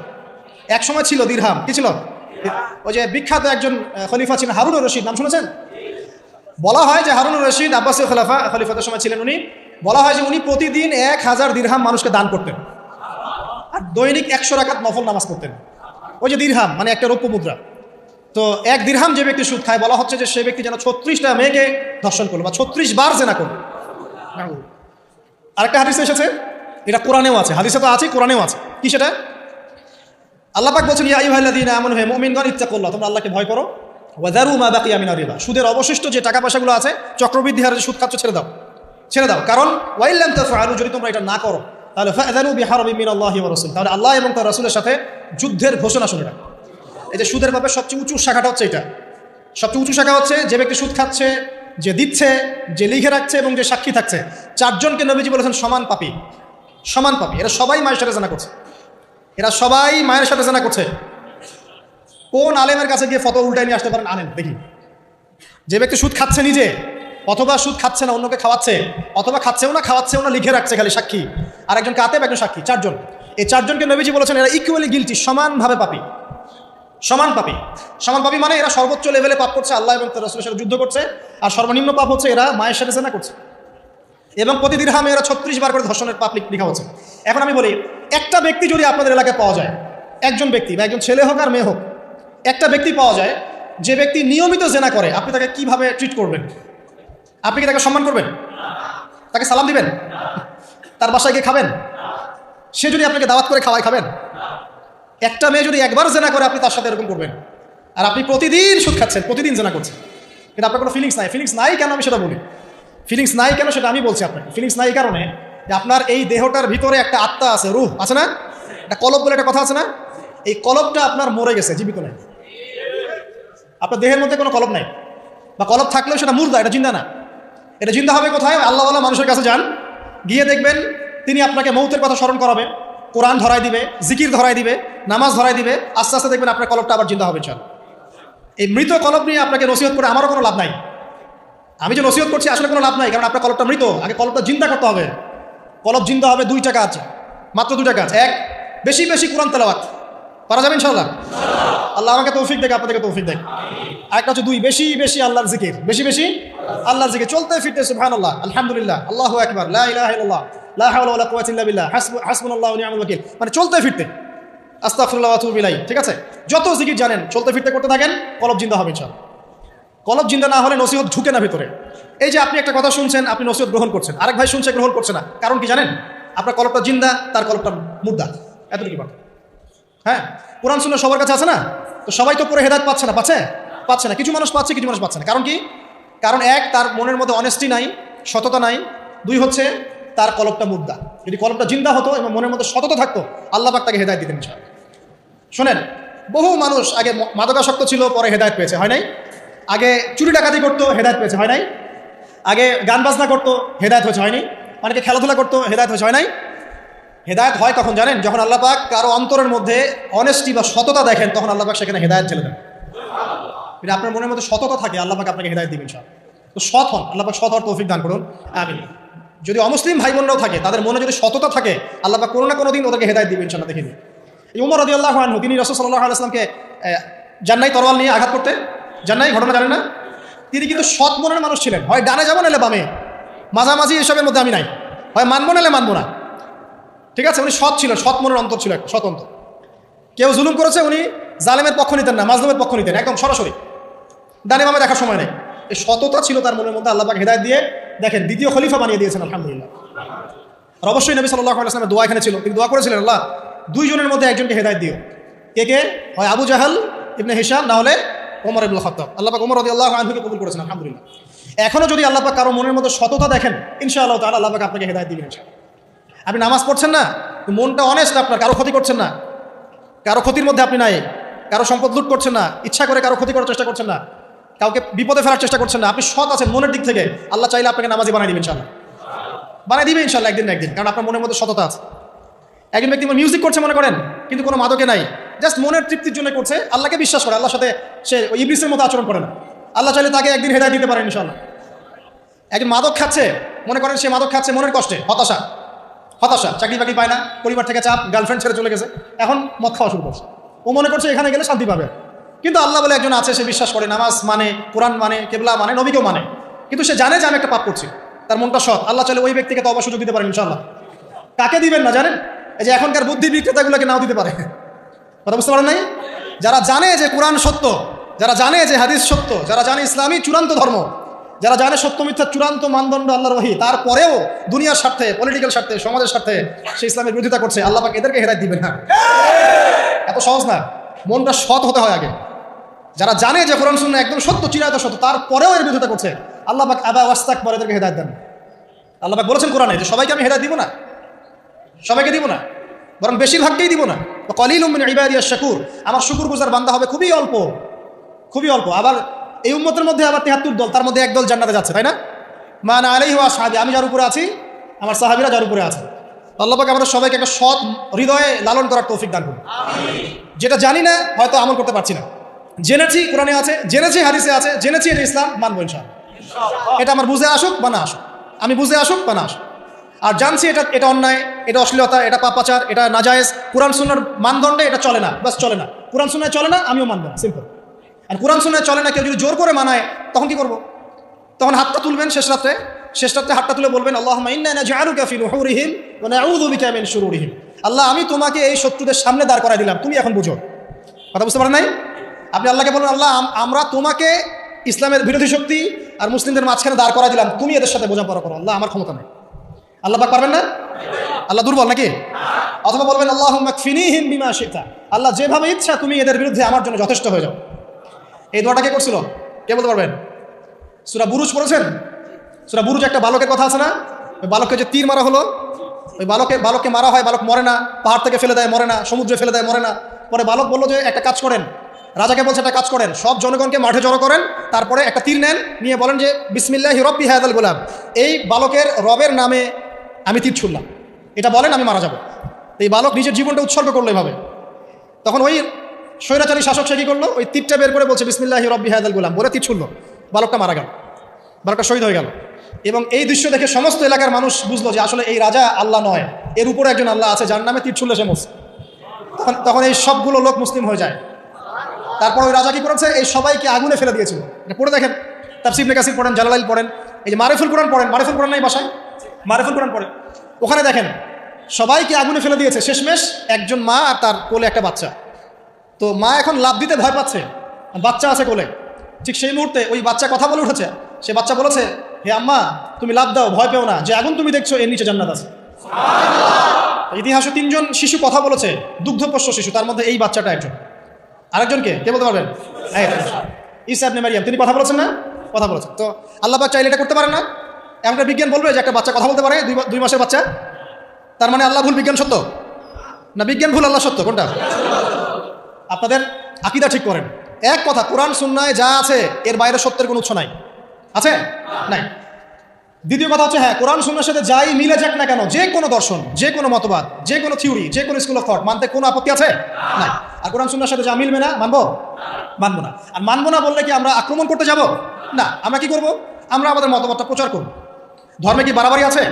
এক সময় ছিল দিরহাম, কি ছিল? ওই যে বিখ্যাত একজন খলিফা ছিলেন হারুনুর রশিদ, নাম শুনেছেন? বলা হয় যে হারুনুর রশিদ আব্বাসী খলিফাতের সময় ছিলেন উনি। বলা হয় যে উনি প্রতিদিন 1000 দিরহাম মানুষকে দান করতেন, আর দৈনিক 100 রাকাত নফল নামাজ পড়তেন। ওই যে দিরহাম মানে একটা রৌপ্য মুদ্রা। তো 1 দিরহাম যে ব্যক্তি সুদ খায়, বলা হচ্ছে যে সে ব্যক্তি যেন 36টা মেয়েকে ধর্ষণ করলো বা 36 বার জেনা করলো। আরেকটা হাদিস এসেছে, এটা কোরআনেও আছে, হাদিসে তো আছে, কোরআনেও আছে। কি সেটা? আল্লাহ পাক বলছেন, ইয়া আইয়ুহাল্লাযীনা আমানু, হে মুমিনগণ, ইত্তাকুল্লাহ, তোমরা আল্লাহকে ভয় করো, ওয়া যারু মা বাকিয়া মিনার রিবা, সুদের অবশিষ্ট যে টাকা পয়সাগুলো আছে, চক্রবৃদ্ধি হারে সুদ খাচ্ছ, ছেড়ে দাও, ছেড়ে দাও। কারণ ওয়া ইল্লাম তাফআলু, যদি তোমরা এটা না করো তাহলে ফাআযানু বিহারবিন মিনাল্লাহি ওয়া রাসূল, তাহলে আল্লাহ এবং তার রাসূলের সাথে যুদ্ধের ঘোষণা শুনে রাখো। এই যে সুদের ব্যাপারে সবচেয়ে উঁচু শাখাটা হচ্ছে এটা। সবচেয়ে উঁচু শাখা হচ্ছে যে ব্যক্তি সুদ খাচ্ছে, যে দিচ্ছে, যে লিখে রাখছে এবং যে সাক্ষী থাকছে, 4 জনকে নবীজি বলেছেন সমান পাপী, সমান পাপী। এরা সবাই মায়ের সাথে জানা করছে, এরা সবাই মায়ের সাথে জানা করছে। কোন আলেমের কাছে গিয়ে ফতোয়া উল্টায় নিয়ে আসতে পারেন? আনেন দেখি। যে ব্যক্তি সুদ খাচ্ছে নিজে, অথবা সুদ খাচ্ছে না অন্যকে খাওয়াচ্ছে, অথবা খাচ্ছেও না খাওয়াচ্ছেও না, লিখে রাখছে খালি সাক্ষী, আর একজন কাতেব, একজন সাক্ষী, 4 জন। এই 4 জনকে নবীজি বলেছেন এরা ইকুয়ালি গিলটি, সমানভাবে পাপী, সমান পাপী। সমান পাপী মানে এরা সর্বোচ্চ লেভেলে পাপ করছে, আল্লাহ এবং তার রাসূলের সাথে যুদ্ধ করছে, আর সর্বনিম্ন পাপ হচ্ছে এরা মায়ের সাথে জেনা করছে। এবং প্রতি দিরহামে এরা 36 বার করে ধর্ষণের পাপ লেখা হচ্ছে। এখন আমি বলি, একটা ব্যক্তি যদি আপনাদের এলাকায় পাওয়া যায়, একজন ব্যক্তি বা একজন ছেলে হোক আর মেয়ে হোক, একটা ব্যক্তি পাওয়া যায় যে ব্যক্তি নিয়মিত জেনা করে, আপনি তাকে কিভাবে ট্রিট করবেন? আপনি কি তাকে সম্মান করবেন? তাকে সালাম দিবেন? তার বাসায় গিয়ে খাবেন? সে যদি আপনাকে দাওয়াত করে খাওয়ায়, খাবেন? একটা মেয়ে যদি একবার জেনা করে, আপনি তার সাথে এরকম করবেন? আর আপনি প্রতিদিন সুদ খাচ্ছেন, প্রতিদিন জেনা করছেন, কিন্তু আপনার কোনো ফিলিংস নাই। ফিলিংস নাই কেন? আমি সেটা বলি। ফিলিংস নাই কেন সেটা আমি বলছি আপনাকে। ফিলিংস নাই এই কারণে যে আপনার এই দেহটার ভিতরে একটা আত্মা আছে, রূহ আছে না? একটা কলব বলে একটা কথা আছে না? এই কলবটা আপনার মরে গেছে, জীবিত নাই। আপনার দেহের মধ্যে কোনো কলব নাই, বা কলব থাকলেও সেটা মুর্দা, এটা জিন্দা না। এটা জিন্দা হবে কোথায়? আল্লাহওয়ালা মানুষের কাছে যান, গিয়ে দেখবেন তিনি আপনাকে মৌতের কথা স্মরণ করাবেন, কোরআন ধরাই দিবে, জিকির ধরাই দিবে, নামাজ ধরাই দিবে। আস্তে আস্তে দেখবেন আপনার কলবটা আবার জিন্দা হবে। চল, এই মৃত কলব নিয়ে আপনাকে নসিহত করে আমারও কোনো লাভ নাই। আমি যে নসিহত করছি আসলে কোনো লাভ নাই, কারণ আপনার কলবটা মৃত। আগে কলবটা জিন্দা করতে হবে। কলব জিন্দা হবে 2টা কাজ, মাত্র 2টা কাজ। 1, বেশি বেশি কোরআন তেলাওয়াত, পারা যাবে ইনশাআল্লাহ। আল্লাহ আমাকে তৌফিক দেখ, আপনাদেরকে তৌফিক দেখ। আরেকটা হচ্ছে 2, বেশি বেশি আল্লাহর জিকির, বেশি বেশি আল্লাহর জিকির, চলতে ফিরতে সুবহানাল্লাহ, আলহামদুলিল্লাহ, আল্লাহু আকবার, লা ইলাহা ইল্লাল্লাহ, লা হাওলা ওয়ালা কুওয়াতা ইল্লা বিল্লাহ, হাসবুনাল্লাহু ওয়া নি'মাল ওয়াকিল, মানে চলতে ফিরতে, আস্তাগফিরুল্লাহ ওয়া আতুবু ইলাইহি। ঠিক আছে? যত জিকির জানেন চলতে ফিরতে করতে থাকেন, কলব জিন্দা হবে ইনশাআল্লাহ। কলব জিন্দা না হলে নসিহত ঢুকে না ভিতরে। এই যে আপনি একটা কথা শুনছেন, আপনি নসিহত গ্রহণ করছেন, আরেক ভাই শুনছে, গ্রহণ করছে না, কারণ কি জানেন? আপনার কলবটা জিন্দা, তার কলবটা মুর্দা। এতটুকু কথা। হ্যাঁ, কোরআন সুন্নাহ সবার কাছে আছে না? তো সবাই তো পরে হেদায়েত পাচ্ছে না, পাচ্ছে না। কিছু মানুষ পাচ্ছে, কিছু মানুষ পাচ্ছে না। কারণ কি? কারণ 1, তার মনের মধ্যে অনেস্টি নাই, সততা নাই। 2 হচ্ছে তার কলবটা মুর্দা। যদি কলবটা জিন্দা হতো এবং মনের মধ্যে সততা থাকতো, আল্লাহ পাক তাকে হেদায়েত দিতেন ইনশাআল্লাহ। শোনেন, বহু মানুষ আগে মাদকাসক্ত ছিল, পরে হেদায়েত পেয়েছে, হয় নাই? আগে চুরি ডাকাতি করতো, হেদায়েত পেয়েছে, হয় নাই? আগে গান বাজনা করতো, হেদায়েত হয়েছে, হয়নি? অনেকে খেলাধুলা করতো, হেদায়েত হয়েছে, হয় নাই? হেদায়েত হয় কখন জানেন? যখন আল্লাহ পাক কারো অন্তরের মধ্যে অনেস্টি বা সততা দেখেন, তখন আল্লাহ পাক সেখানে হেদায়েত ঢেলে দেন। যদি আপনার মনের মধ্যে সততা থাকে, আল্লাহ পাক আপনাকে হেদায়েত দিবেন ইনশাআল্লাহ। তো সৎ হন, আল্লাহ পাক সৎ হওয়ার তৌফিক দান করুন, আমিন। যদি অমুসলিম ভাই বোনরাও থাকে, তাদের মনে যদি সততা থাকে, আল্লাহ পাক কোনো না কোনো দিন ওদেরকে হেদায়েত দিবেন ইনশাআল্লাহ। দেখে নিন, এই উমর রাদিয়াল্লাহু আনহু, তিনি রাসূল সাল্লাল্লাহু আলাইহি ওয়াসাল্লামকে জান্নাই তরোয়াল নিয়ে আঘাত করতে, জান্নাই ঘটনা জানেন না? তিনি কিন্তু সৎ মনের মানুষ ছিলেন। হয় ডানে যাবো নাহলে বামে, মাঝামাঝি এসবের মধ্যে আমি নাই, হয় মানবো নাহলে মানবো না। ঠিক আছে? উনি সৎ ছিলেন, সৎ মনের অন্তর ছিল, একটা সৎ অন্তর। কেউ জুলুম করেছে, উনি জালেমের পক্ষ নিতেন না, মাজলুমের পক্ষ নিতেন, একদম সরাসরি, ডানে বামে দেখার সময় নেই। এই সততা ছিল তার মনের মধ্যে। আল্লাহ পাক হেদায়েত দিয়ে দেখেন 2য় খলিফা বানিয়ে দিয়েছেন, আলহামদুলিল্লাহ। আর অবশ্যই নবী সাল্লাল্লাহু আলাইহি ওয়াসাল্লামের দোয়া এখানে ছিল। তিনি দোয়া করেছিলেন, আল্লাহ 2 জনের মধ্যে একজনকে হেদায়েত দিও। কে? হয় আবু জাহাল, ইবনে হিশাম, না হলে ওমর ইবনুল খাত্তাব। আল্লাহ পাক ওমর রাদিয়াল্লাহু আনহুকে কবুল করেছেন, আলহামদুলিল্লাহ। এখনো যদি আল্লাহ পাক কারো মনের মধ্যে সততা দেখেন, ইনশাআল্লাহ তাআলা আল্লাহ পাক আপনাকে হেদায়েত দিবেন ইনশাআল্লাহ। আপনি নামাজ পড়ছেন না, মনটা অনেস্ট আপনার, কারো ক্ষতি করছেন না, কারো ক্ষতির মধ্যে আপনি নাই, কারো সম্পদ লুট করছেন না, ইচ্ছা করে কারো ক্ষতি করার চেষ্টা করছেন না, কাউকে বিপদে ফেলার চেষ্টা করছেন না, আপনি সৎ আছেন মনের দিক থেকে, আল্লাহ চাইলে আপনাকে নামাজি বানাই দিবেন ইনশাআল্লাহ, বানাই দিবে ইনশাআল্লাহ একদিন না একদিন, কারণ আপনার মনের মধ্যে সততা আছে। একজন ব্যক্তি মিউজিক করছে মনে করেন, কিন্তু কোনো মাদকে নাই, জাস্ট মনের তৃপ্তির জন্য করছে, আল্লাহকে বিশ্বাস করে, আল্লাহর সাথে সে ইবলিসের মতো আচরণ করে না, আল্লাহ চাইলে তাকে একদিন হেদায়েত দিতে পারেন ইনশাআল্লাহ। একজন মাদক খাচ্ছে, মনে করেন সে মাদক খাচ্ছে মনের কষ্টে, হতাশা, চাকরি বাকরি পায় না, পরিবার থেকে চাপ, গার্লফ্রেন্ড ছেড়ে চলে গেছে, এখন মদ খাওয়া শুরু করছে, ও মনে করছে এখানে গেলে শান্তি পাবে, কিন্তু আল্লাহ বলে একজন আছে, সে বিশ্বাস করে, নামাজ মানে, কোরআন মানে, কেবলা মানে, নবীকেও মানে, কিন্তু সে জানে যে আমি একটা পাপ করছি, তার মনটা সৎ, আল্লাহ চাইলে ওই ব্যক্তিকে তওবার সুযোগ দিতে পারেন ইনশাআল্লাহ। কাকে দিবেন না জানেন? এই যে এখনকার বুদ্ধি বিক্রেতাগুলোকে নাও দিতে পারে, কথা বুঝতে পারেন নাই? যারা জানে যে কোরআন সত্য, যারা জানে যে হাদিস সত্য, যারা জানে ইসলামী চূড়ান্ত ধর্ম, যারা জানে সত্য মিথ্যার চূড়ান্ত মানদণ্ড আল্লাহর ওহী, তারপরেও দুনিয়ার স্বার্থে, পলিটিক্যাল স্বার্থে, সমাজের স্বার্থে সে ইসলামের বিরোধিতা করছে, আল্লাহ পাক এদেরকে হেদায়েত দিবেন না। এত সহজ না, মনটা সৎ হতে হয় আগে। যারা জানে যে কোরআন সুন্নাহ একদম সত্য, চিরায়ত সত্য, তারপরেও এর বিরোধিতা করছে, আল্লাহ পাক আবা ওয়াস্তাকবার, এদেরকে হেদায়েত দেন। আল্লাহ পাক বলেছেন কোরআনে যে সবাইকে আমি হেদায়েত দিব না, সবাইকে দিব না, বরং বেশিরভাগকেই দিব না। কলিলুম মিন ইবাদিয়াশ শাকুর, আমার শুকরগুজার বান্দা হবে খুবই অল্প, খুবই অল্প। আবার এই উম্মতের মধ্যে আবার ৭৩ দল, তার মধ্যে এক দল জান্নাতে যাচ্ছে, তাই না? মান আলাইহি ওয়া আসহাবি, আমি যার উপরে আছি, আমার সাহাবীরা যার উপরে আছে। আল্লাহ পাক আমাদের সবাইকে একটা সৎ হৃদয়ে লালন করার তৌফিক দান করুন। যেটা জানি না হয়তো আমল করতে পারছি না, জেনেছি কোরআনে আছে, জেনেছি হাদিসে আছে, জেনেছি এটা ইসলাম, মানবো ইনশাআল্লাহ। এটা আমার বুঝে আসুক বা না আসুক, আমি বুঝে আসুক বা না আসুক, আর জানছি এটা অন্যায়, এটা অশ্লীলতা, এটা পাপাচার, এটা নাজায়েজ, কোরআন সুন্নাহর মানদণ্ডে এটা চলে না, বাস চলে না, কোরআন সুন্নাহ চলে না, আমিও মানবো না, সিম্পল। আর কোরআন সুন্নাহ চলে না, কেউ যদি জোর করে মানায়, তখন কি করবো? তখন হাতটা তুলবেন শেষ রাত্রে হাতটা তুলে বলবেন, আল্লাহুম্মা ইন্না নাজআলুকা ফি নুহুরিহিম ওয়া নাউযু বিকা মিন শুরুরিহিম, আল্লাহ আমি তোমাকে এই শত্রুদের সামনে দাঁড় করাই দিলাম, তুমি এখন বুঝো। কথা বুঝতে পারেন নাই? আপনি আল্লাহকে বলুন, আল্লাহ আমরা তোমাকে ইসলামের বিরোধী শক্তি আর মুসলিমদের মাঝখানে দাঁড় করাই দিলাম, তুমি এদের সাথে বোঝাপড়া করো, আল্লাহ আমার ক্ষমতা নেই। আল্লাহ পাক পারবেন না? আল্লাহ দুর্বল নাকি? অথবা বলবেন, আল্লাহুম্মা কফিনিহিম বিমা শিতা, আল্লাহ যেভাবে ইচ্ছা তুমি এদের বিরুদ্ধে আমার জন্য যথেষ্ট হয়ে যাও। এই দোয়াটা কে করছিল? কে বলতে পারবেন? সূরা বুরুজ পড়েছেন? সূরা বুরুজ একটা বালকের কথা আছে না? ওই বালককে যে তীর মারা হলো, ওই বালককে মারা হয়, বালক মরে না, পাহাড় থেকে ফেলে দেয় মরে না, সমুদ্রে ফেলে দেয় মরে না। পরে বালক বললো যে একটা কাজ করেন, রাজাকে বলছে একটা কাজ করেন, সব জনগণকে মাঠে জড়ো করেন, তারপরে একটা তীর নেন, নিয়ে বলেন যে বিসমিল্লাহি রব্বি হাযাল গোলাম, এই বালকের রবের নামে আমি তীর ছুড়লাম, এটা বলেন, আমি মারা যাব। এই বালক নিজের জীবনটা উৎসর্গ করলো এভাবে। তখন ওই স্বৈরাচারী শাসক সে কী করলো? ওই তীরটা বের করে বলছে বিসমিল্লাহি রব্বি হাযাল গোলাম, বলে তীর ছুড়লো, বালকটা মারা গেল, বালকটা শহীদ হয়ে গেল। এবং এই দৃশ্য দেখে সমস্ত এলাকার মানুষ বুঝলো যে আসলে এই রাজা আল্লাহ নয়, এর উপরে একজন আল্লাহ আছে যার নামে তীর ছুড়লে সে মরছে। তখন এই সবগুলো লোক মুসলিম হয়ে যায়। তারপর ওই রাজা কি করেছে? এই সবাইকে আগুনে ফেলে দিয়েছিল। এটা পড়ে দেখেন, তাফসীর ইবনে কাসির পড়েন, জালালাইল পড়েন, এই যে মারিফুল কোরআন পড়েন, মারিফুল কোরআন নাই বাসায়, মারিফুল কোরআন পড়েন, ওখানে দেখেন সবাইকে আগুনে ফেলে দিয়েছে, শেষমেশ একজন মা আর তার কোলে একটা বাচ্চা। তো মা এখন লাফ দিতে ভয় পাচ্ছে, বাচ্চা আছে কোলে। ঠিক সেই মুহূর্তে ওই বাচ্চা কথা বলে উঠেছে, সে বাচ্চা বলেছে, হে আম্মা তুমি লাফ দাও, ভয় পেও না, যে আগুন তুমি দেখছো এর নিচে জান্নাত আছে। ইতিহাসে 3 জন শিশু কথা বলেছে, দুগ্ধপোষ্য শিশু, তার মধ্যে এই বাচ্চাটা একজন। আরেকজনকে কে বলতে পারবেন? ঈসা ইবনে মারইয়াম, তিনি কথা বলেছেন না? কথা বলেছেন। তো আল্লাহ পাক চাইলে এটা করতে পারেন না? এখনকার বিজ্ঞান বলবে যে একটা বাচ্চা কথা বলতে পারে, 2 মাসের বাচ্চা, তার মানে আল্লাহ ভুল, বিজ্ঞান সত্য? না বিজ্ঞান ভুল, আল্লাহ সত্য? কোনটা? আপনাদের আকীদা ঠিক করেন। এক কথা, কোরআন সুন্নায় যা আছে এর বাইরে সত্যের কোনো উৎস নাই, আছে? নাই। দ্বিতীয় কথা হচ্ছে, হ্যাঁ কোরআন সুন্নাহর সাথে যাই মিলে যাক না কেন, যে কোনো দর্শন, যে কোনো মতবাদ, যে কোনো থিওরি, যে কোনো স্কুল অফ থট মানতে কোনো আপত্তি আছে? নাই। আর কোরআন সুন্নাহর সাথে যা মিলবে না, মানবো? মানবো না। আর মানবো না বললে কি আমরা আক্রমণ করতে যাব? না। আমরা কি করব? আমরা আমাদের মতবাদটা প্রচার করব। ধর্মে কি বাড়াবাড়ি আছে?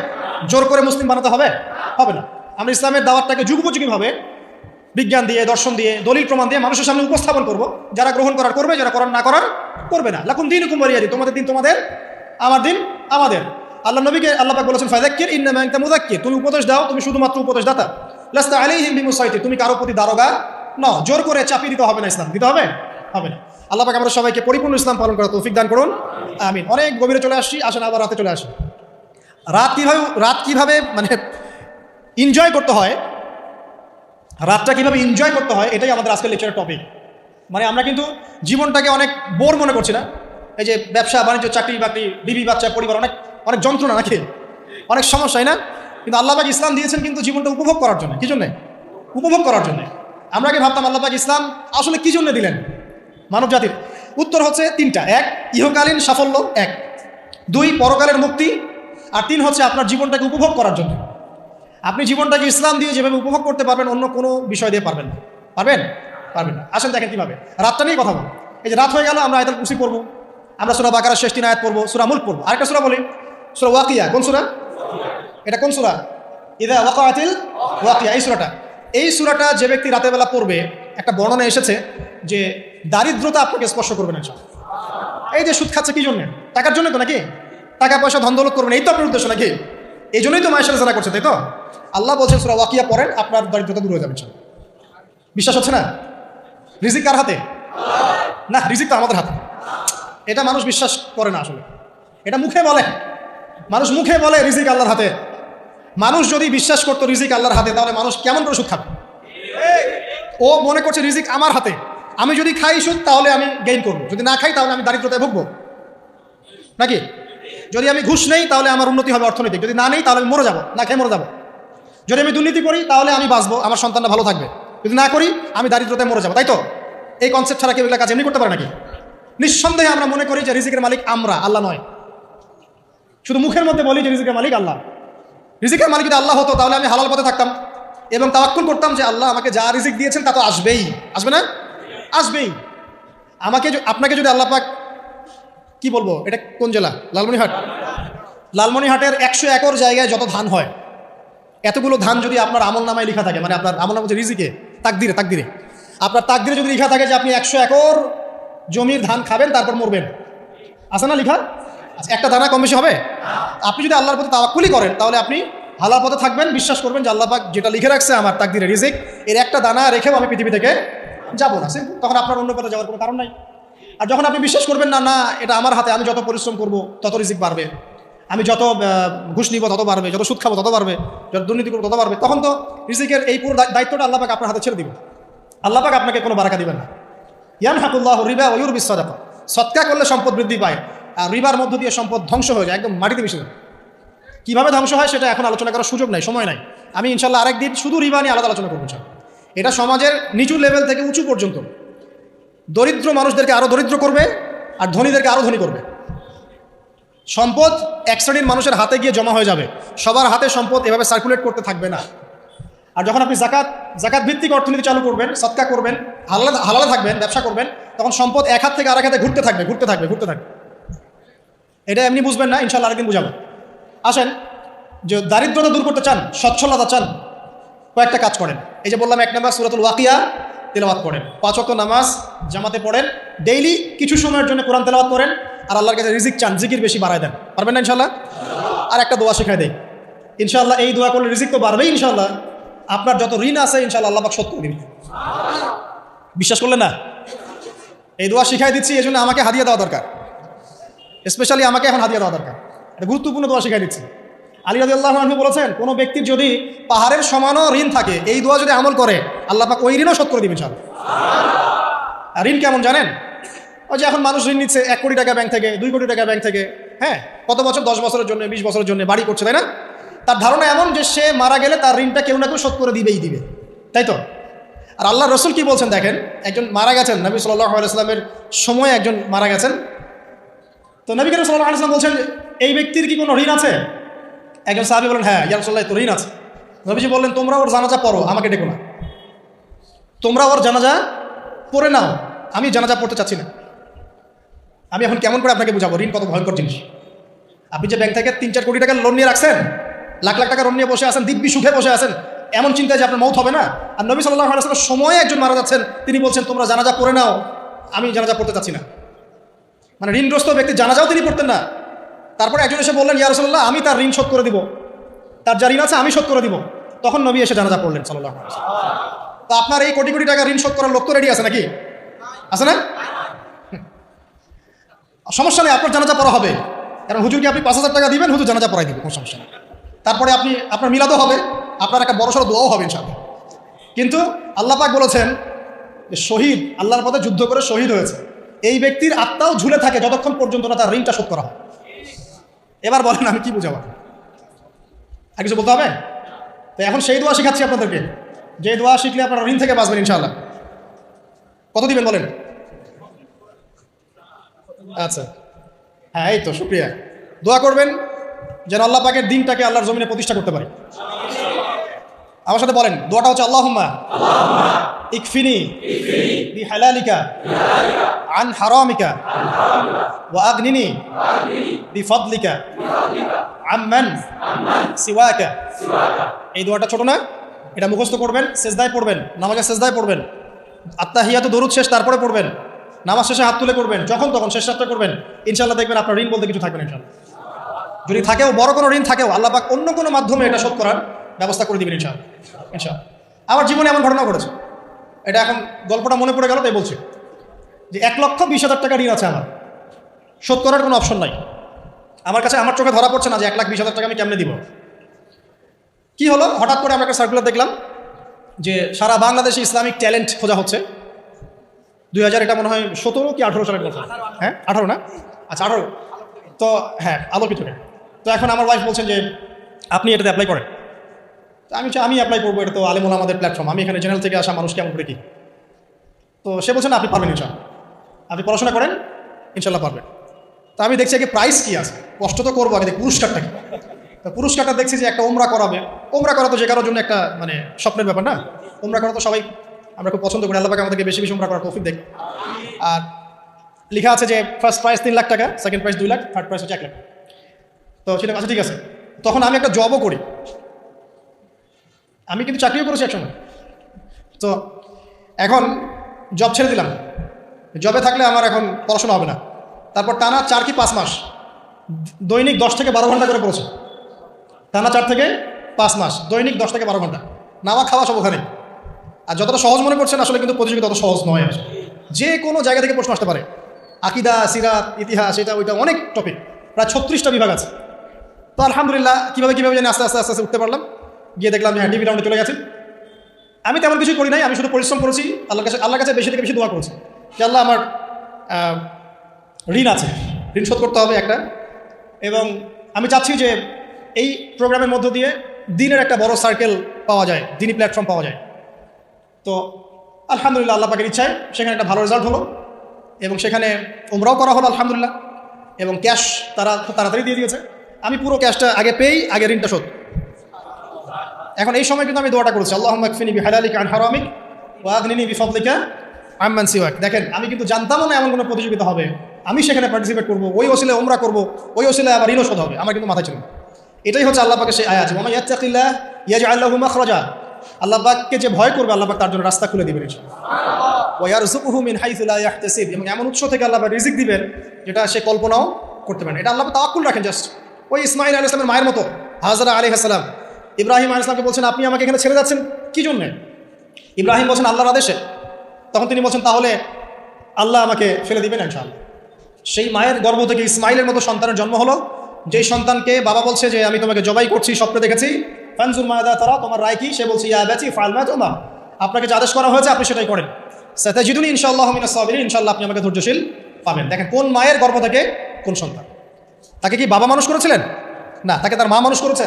জোর করে মুসলিম বানাতে হবে? হবে না। আমরা ইসলামের দাওয়াতটাকে যুগোপযোগীভাবে বিজ্ঞান দিয়ে, দর্শন দিয়ে, দলিল প্রমাণ দিয়ে মানুষের সামনে উপস্থাপন করব। যারা গ্রহণ করার করবে, যারা করার না করার করবে না। লাকুম দীনুকুম ওয়ালিয়া দীন, তোমাদের দিন তোমাদের, আমার দিন আমাদের। আল্লাহ নবীকে আল্লাহ পাক বলেছেন, ফাযাক্কির ইন্নামা আনতা মুযাক্কির, তুমি উপদেশ দাও, তুমি শুধুমাত্র উপদেশদাতা। লাস্তা আলাইহিম বিমুসাইতির, তুমি কারো প্রতি দারোগা নও। জোর করে চাপিয়ে দিতে হবে না, ইসলাম দিতে হবে? হবে না। আল্লাহ পাক আমাদের সবাইকে পরিপূর্ণ ইসলাম পালন করার তৌফিক দান করুন, আমিন। অনেক গভীরে চলে আসছি, আসেন আবার রাতে চলে আসি। রাত কিভাবে মানে এনজয় করতে হয়, রাতটা কিভাবে এনজয় করতে হয়, এটাই আমাদের আজকের লেকচারের টপিক। মানে আমরা কিন্তু জীবনটাকে অনেক বোর মনে করছি না? এই যে ব্যবসা বাণিজ্য, চাকরি বাকরি, বিবি বাচ্চা, পরিবার, অনেক অনেক যন্ত্রণা নাকি, অনেক সমস্যাই না? কিন্তু আল্লাহ পাক ইসলাম দিয়েছেন কিন্তু জীবনটা উপভোগ করার জন্য। কি জন্যে? উপভোগ করার জন্য। আমরা কি ভাবতাম আল্লাহ পাক ইসলাম আসলে কি জন্য দিলেন মানব জাতির? উত্তর হচ্ছে তিনটা। এক, ইহকালীন সাফল্য, এক। দুই, পরকালের মুক্তি। আর তিন হচ্ছে আপনার জীবনটাকে উপভোগ করার জন্য। আপনি জীবনটাকে ইসলাম দিয়ে যেভাবে উপভোগ করতে পারবেন, অন্য কোনো বিষয় দিয়ে পারবেন না। পারবেন? পারবেন না। আসেন দেখেন কীভাবে। রাতটা নিয়ে কথা বলবো। এই যে রাত হয়ে গেল, আমরা আয়াতুল কুরসি পড়বো, আমরা সূরা বাকারার শেষ 3 আয়াত পড়বো, সূরা মুলক পড়বো। আরেকটা সূরা বলি, সূরা ওয়াকিয়া। কোন সূরা এটা? কোন সূরা? ইযা ওয়াকাআতিল ওয়াকিয়া, এই সূরাটা। এই সূরাটা যে ব্যক্তি রাতের বেলা পড়বে, একটা বর্ণনা এসেছে যে দারিদ্রতা আপনাকে স্পর্শ করবে না। এই যে সুদ খাচ্ছে কি জন্য? টাকার জন্য তো নাকি? টাকা পয়সা ধন দৌলত করবেন, এই তো আপনার উদ্দেশ্য নাকি? এই জন্যই তো মায়ের সাথে জানা করছে, তাই তো? আল্লাহ বলছেন সূরা ওয়াকিয়া পড়েন, আপনার দারিদ্রতা দূর হয়ে যাবে। বিশ্বাস হচ্ছে না? রিজিক কার হাতে? না, রিজিক তো আমাদের হাতে। এটা মানুষ বিশ্বাস করে না আসলে। এটা মুখে বলে, মানুষ মুখে বলে রিজিক আল্লাহর হাতে। মানুষ যদি বিশ্বাস করতো রিজিক আল্লাহর হাতে, তাহলে মানুষ কেমন করে সুদ খাবে? ও মনে করছে রিজিক আমার হাতে, আমি যদি খাই সুদ তাহলে আমি গেইন করবো, যদি না খাই তাহলে আমি দারিদ্রতায় ভুগবো নাকি? যদি আমি ঘুষ নেই তাহলে আমার উন্নতি হবে অর্থনৈতিক, যদি না নেই তাহলে আমি মরে যাবো, না খেয়ে মরে যাবো। যদি আমি দুর্নীতি করি তাহলে আমি বাঁচবো, আমার সন্তানরা ভালো থাকবে, যদি না করি আমি দারিদ্রতায় মরে যাবো, তাই তো? এই কনসেপ্ট ছাড়া কেউ এগুলো কাজ এমনি করতে পারে নাকি? নিঃসন্দেহে আমরা মনে করি যে রিজিকের মালিক আমরা, আল্লাহ নয়। শুধু মুখের মধ্যে বলি যে রিজিকের মালিক আল্লাহ। রিজিকের মালিক যদি আল্লাহ হতো তাহলে আমি হালাল পথে থাকতাম এবং তাওয়াক্কুল করতাম যে আল্লাহ আমাকে যা রিজিক দিয়েছেন তা তো আসবেই, আসবে না? আসবেই। আপনাকে যদি আল্লাহ পাক, কি বলবো, এটা কোন জেলা? লালমনিরহাট। লালমনিরহাটের 100 একর জায়গায় যত ধান হয়, এতগুলো ধান যদি আপনার আমল নামায় লেখা থাকে, মানে আপনার আমল নামা হচ্ছে রিজিকে, তাকদিরে, তাকদিরে আপনার তাকদিরে যদি লেখা থাকে যে আপনি 100 একর জমির ধান খাবেন তারপর মরবেন, আছে না লেখা? একটা দানা কম বেশি হবে? আপনি যদি আল্লাহর পথে তাওয়াক্কুলি করেন তাহলে আপনি হালাল পথে থাকবেন, বিশ্বাস করবেন যে আল্লাহ পাক যেটা লিখে রাখছে আমার তাকদিরে রিজিক, এর একটা দানা রেখেও আমি পৃথিবী থেকে যাবো না, তখন আপনার অন্য পথে যাওয়ার কোনো কারণ নাই। আর যখন আপনি বিশ্বাস করবেন না, না এটা আমার হাতে, আমি যত পরিশ্রম করব তত রিজিক বাড়বে, আমি যত ঘুষ নিব তত বাড়বে, যত সুদ খাবো তত বাড়বে, যত দুর্নীতি করবো তত বাড়বে, তখন তো রিজিকের এই পুরো দায়িত্বটা আল্লাহ পাক আপনার হাতে ছেড়ে দিবেন। আল্লাহ পাক আপনাকে কোনো বারাকা দিবেন না। ইয়ামহাকুল্লাহু রিবা ওয়া ইউরবিস সাদাকা। সদকা করলে সম্পদ বৃদ্ধি পায়, আর রিবার মধ্য দিয়ে সম্পদ ধ্বংস হয়ে যায়, একদম মাটিতে মিশে যায়। কীভাবে ধ্বংস হয় সেটা এখন আলোচনা করার সুযোগ নাই, সময় নাই। আমি ইনশাল্লাহ আরেকদিন শুধু রিবা নিয়ে আলাদা আলোচনা করবো। এটা সমাজের নিচু লেভেল থেকে উঁচু পর্যন্ত দরিদ্র মানুষদেরকে আরও দরিদ্র করবে আর ধনীদেরকে আরও ধনী করবে। সম্পদ এক শ্রেণীর মানুষের হাতে গিয়ে জমা হয়ে যাবে, সবার হাতে সম্পদ এভাবে সার্কুলেট করতে থাকবে না। আর যখন আপনি জাকাত ভিত্তিক অর্থনীতি চালু করবেন, সদকা করবেন, হালালে থাকবেন, ব্যবসা করবেন, তখন সম্পদ এক হাত থেকে আরেক হাতে ঘুরতে থাকবে। এটা এমনি বুঝবেন না, ইনশাল্লাহ আরেকদিন বুঝাবো। আসেন, যে দারিদ্রতা দূর করতে চান, সচ্ছলতা চান, কয়েকটা কাজ করেন। এই যে বললাম, 1 নম্বর সূরাতুল ওয়াকিয়া তেলাওয়াত করেন, 5 ওয়াক্ত নামাজ জামাতে পড়েন, ডেইলি কিছু সময়ের জন্য কোরআন তেলাওয়াত করেন, আর আল্লাহর কাছে রিজিক চান, জিকির বেশি বাড়ায় দেন। পারবেন না ইনশাল্লাহ? আর একটা দোয়া শেখায় দেয় ইনশাল্লাহ, এই দোয়া করলে রিজিক তো বাড়বেই ইনশাল্লাহ। আপনার যত ঋণ আছে ইনশাল্লাহ আল্লাহ পাক শোধ করে দিবেন। বিশ্বাস করলেন না? এই দোয়া শিখাই দিচ্ছি, এই জন্য আমাকে হাদিয়া দেওয়া দরকার, স্পেশালি আমাকে এখন হাদিয়া দেওয়া দরকার। এটা গুরুত্বপূর্ণ দোয়া শিখাই দিচ্ছি। আলী রাদিয়াল্লাহু আনহু বলেছেন, কোনো ব্যক্তির যদি পাহাড়ের সমানও ঋণ থাকে, এই দোয়া যদি আমল করে আল্লাহ পাক ওই ঋণও শোধ করে দিবেন ইনশাআল্লাহ। আর ঋণ কেমন জানেন? ওই যে এখন মানুষ ঋণ নিচ্ছে 1 কোটি টাকা ব্যাংক থেকে, 2 কোটি টাকা ব্যাংক থেকে, হ্যাঁ, কত বছর, 10 বছরের জন্য, 20 বছরের জন্য বাড়ি করছে, তাই না? তার ধারণা এমন যে সে মারা গেলে তার ঋণটা কেউ না কেউ শোধ করে দিবে, তাই তো? আর আল্লাহ রসুল কি বলছেন দেখেন, একজন মারা গেছেন, নবী সাল্লাল্লাহু আলাইহি ওয়াসাল্লামের সময়ে একজন মারা গেছেন। তো নবী করিম সাল্লাল্লাহু আলাইহি ওয়াসাল্লাম বলছেন, এই ব্যক্তির কি কোনো ঋণ আছে? একজন সাহাবী বলেন, হ্যাঁ ইয়া রাসূলুল্লাহ, তো ঋণ আছে। নবীজি বললেন, তোমরা ওর জানাজা পড়ো, আমাকে ডেকো না। তোমরা ওর জানাজা পড়ে নাও, আমি জানাজা পড়তে চাচ্ছি না। আমি এখন কেমন করে আপনাকে বুঝাবো ঋণ কত ভয়ঙ্কর জিনিস? আপনি যে ব্যাংক থেকে 3-4 কোটি টাকা লোন নিয়ে রাখছেন, লাখ লাখ টাকা লোন নিয়ে বসে আছেন, দিব্যি সুখে বসে আছেন, এমন চিন্তায় যে আপনার মৌত হবে না। আর নবী সাল্লাল্লাহু আলাইহি ওয়াসাল্লামের সময়ে একজন মারা যাচ্ছেন, তিনি বলছেন তোমরা জানাজা পড়ে নাও, আমি জানাজা পড়তে চাচ্ছি না। মানে ঋণগ্রস্ত ব্যক্তি জানাজাও তিনি পড়তেন না। তারপর একজন এসে বললেন, ইয়া রাসূলুল্লাহ, আমি তার ঋণ শোধ করে দিব, তার যা ঋণ আছে আমি শোধ করে দিব। তখন নবী এসে জানাজা পড়লেন সাল্লাল্লাহু আলাইহি ওয়াসাল্লাম। তো আপনার এই কোটি কোটি টাকা ঋণ শোধ করার লোক তো রেডি আছে নাকি? আছে না? সমস্যা নেই, আপনার জানাজা পড়া হবে, কারণ হুজুরকে আপনি 5000 টাকা দিবেন, হুজুর জানাজা পড়াই দিবে, কোনো সমস্যা নেই। তারপরে আপনার মিলাদও হবে, আপনার একটা বড়সড় দোয়াও হবে ইনশাআল্লাহ। কিন্তু আল্লাহ পাক বলেছেন, যে শহীদ, আল্লাহর পথে যুদ্ধ করে শহীদ হয়েছে, এই ব্যক্তির আত্মাও ঝুলে থাকে যতক্ষণ পর্যন্ত না তার ঋণটা শোধ করা হয়। এবার বলেন আমি কি বুঝাবো, আর কিছু বলতে হবে? তো এখন সেই দোয়া শেখাচ্ছি আপনাদেরকে, যে দোয়া শিখলে আপনারা ঋণ থেকে বাঁচবেন ইনশাআল্লাহ। কত দিবেন বলেন? আচ্ছা, হ্যাঁ, এই তো শুকরিয়া। দোয়া করবেন যেন আল্লাহ পাকের দিনটাকে আল্লাহর জমিনে প্রতিষ্ঠা করতে পারে। আমার সাথে বলেন, দোয়াটা হচ্ছে আল্লাহুম্মা ইকফিনি বিহালালিকা আন হারামিকা ওয়া আগনিনি বিফদলিকা আম্মান সিওয়াকা। এই দোয়াটা ছোট না, এটা মুখস্থ করবেন, সেজদায় পড়বেন, নামাজের সেজদায় পড়বেন, আত্তাহিয়াতু দরুদ শেষ তারপরে পড়বেন, নামাজ শেষে হাত তুলে করবেন, যখন তখন শেষ রাতটা করবেন। ইনশাআল্লাহ দেখবেন আপনার ঋণ বলতে কিছু থাকবে না ইনশাআল্লাহ। যদি থাকেও, বড় কোনো ঋণ থাকেও, আল্লাহ পাক অন্য কোনো মাধ্যমে এটা শোধ করার ব্যবস্থা করে দিবেন ইনশাআল্লাহ। ইনশাআল্লাহ। আমার জীবনে এমন ঘটনা ঘটেছে, এটা এখন গল্পটা মনে পড়ে গেল তাই বলছি, যে 1,20,000 টাকা ঋণ আছে আমার, শোধ করার কোনো অপশন নাই আমার কাছে। আমার চোখে ধরা পড়ছে না যে 1,20,000 টাকা আমি কেমনে দিব। কি হলো, হঠাৎ করে আমরা একটা সার্কুলার দেখলাম যে সারা বাংলাদেশে ইসলামিক ট্যালেন্ট খোঁজা হচ্ছে। 2000 এটা মনে হয় 17 কি 18 সালের কথা, হ্যাঁ 18 না, আচ্ছা 18। তো হ্যাঁ, আলোকিতকে। তো এখন আমার ওয়াইফ বলছেন যে আপনি এটাতে অ্যাপ্লাই করেন। তো আমি অ্যাপ্লাই করবো, এটা তো আলেমুল আমাদের প্ল্যাটফর্ম, আমি এখানে জেনারেল থেকে আসা মানুষ কেমন করে কি। তো সে বলছেন আপনি পারবেন ইনশাল্লাহ, আপনি পড়াশোনা করেন ইনশাল্লাহ পারবেন। তো আমি দেখছি আগে প্রাইস কী আছে, কষ্ট তো করবো আগে, পুরস্কারটা কি। তো পুরস্কারটা দেখছি যে একটা ওমরা করাবে। ওমরা করা তো যে কারোর জন্য একটা মানে স্বপ্নের ব্যাপার না, ওমরা করা তো সবাই আমরা খুব পছন্দ করি, আল্লাহ পাক আমাদেরকে বেশি বেশি ওমরা করার তৌফিক দেয়। আর লেখা আছে যে ফার্স্ট প্রাইজ 3 লাখ টাকা, second prize 2 lakh, third prize হচ্ছে 1 লাখ। তো সেটা আচ্ছা ঠিক আছে। তখন আমি একটা জবও করি, আমি কিন্তু চাকরিও করেছি একসময়। তো এখন জব ছেড়ে দিলাম, জবে থাকলে আমার এখন পড়াশোনা হবে না। তারপর টানা 4 কি 5 মাস দৈনিক 10 থেকে 12 ঘন্টা করে পড়েছে, টানা 4 থেকে 5 মাস দৈনিক 10 থেকে 12 ঘন্টা, নামা খাওয়া সব ওখানে। আর যতটা সহজ মনে করছেন আসলে কিন্তু প্রতিযোগিতা তত সহজ নয়। যে কোনো জায়গা থেকে প্রশ্ন আসতে পারে, আকিদা, সিরাত, ইতিহাস, এটা ওইটা অনেক টপিক, প্রায় 36টা বিভাগ আছে। তো আলহামদুলিল্লাহ কীভাবে জানি আস্তে আস্তে আস্তে আস্তে উঠতে পারলাম। গিয়ে দেখলাম যে হ্যাঁ ডিবি রাউন্ডে চলে গেছে। আমি তেমন কিছুই করি নাই, আমি শুধু পরিশ্রম করেছি, আল্লাহর কাছে বেশি থেকে বেশি দোয়া করেছি যে আল্লাহ আমার ঋণ আছে, ঋণ শোধ করতে হবে একটা। এবং আমি চাচ্ছি যে এই প্রোগ্রামের মধ্য দিয়ে দিনের একটা বড় সার্কেল পাওয়া যায়, দিনই প্ল্যাটফর্ম পাওয়া যায়। তো আলহামদুলিল্লাহ আল্লাহ পাকের ইচ্ছায় সেখানে একটা ভালো রেজাল্ট হলো, এবং সেখানে উমরাও করা হলো আলহামদুলিল্লাহ, এবং ক্যাশ তারা খুব তাড়াতাড়ি দিয়ে দিয়েছে। আমি পুরো ক্যাশটা আগে পেয়েই আগে ঋণটা শোধ। এখন এই সময় কিন্তু আমি দোয়াটা করেছি, আল্লাহুম্মা কফিনি বিহালালিকা আন হারামিক ওয়া আগনিনি বিফদলিকা আম্মান সিওয়াক। দেখেন আমি কিন্তু জানতামও না এমন কোনো প্রতিযোগিতা হবে, আমি সেখানে পার্টিসিপেট করবো, ওই ওসিলায় উমরা করবো, ওই ওসিলায় আমার ঋণও শোধ হবে, আমার কিন্তু মাথায় ছিল না। এটাই হচ্ছে আল্লাহ পাকের সেই আয়াত, ওয়া মান ইয়াত্তাকিল্লাহ ইয়াজআল লাহু মাখরাজা। আল্লাহ পাককে যে ভয় করবে আল্লাহ পাক তার জন্য রাস্তা খুলে দিবেন ইনশাআল্লাহ। ওয়া ইয়ারযুকুহু মিন হাইসু লা ইয়াহতাসিব, এবং এমন উৎস থেকে আল্লাহ পাক রিজিক দিবেন যেটা সে কল্পনাও করতে পারে। এটা আল্লাহ পাক তাওয়াক্কুল রাখেন। জাস্ট ওই ইসমাঈল আলাইহিস সালামের মায়ের মতো, হাজরা আলাইহিস সালাম ইব্রাহিম আলাইহিস সালামকে বলছেন আপনি আমাকে এখানে ছেড়ে যাচ্ছেন কি জন্যে? ইব্রাহিম বলছেন আল্লাহর আদেশে। তখন তিনি বলছেন তাহলে আল্লাহ আমাকে ফেলে দিবেন ইনশাআল্লাহ। সেই মায়ের গর্ভ থেকে ইসমাইলের মতো সন্তানের জন্ম হলো, যেই সন্তানকে বাবা বলছে যে আমি তোমাকে জবাই করছি, স্বপ্নে দেখেছি, ফানজুর মাদা তারা, তোমার রায় কি? সে বলছে ইয়া আবাতি ফাআল মা তু'মার, আপনাকে যে আদেশ করা হয়েছে আপনি সেটাই করেন। সাতাজিদুনি ইনশাআল্লাহু মিনাস সাবিরিন, ইনশাআল্লাহ আপনি আমাকে ধৈর্যশীল পাবেন। দেখেন কোন মায়ের গর্ভ থেকে কোন সন্তান। তাকে কি বাবা মানুষ করেছিলেন? না, তাকে তার মা মানুষ করেছে।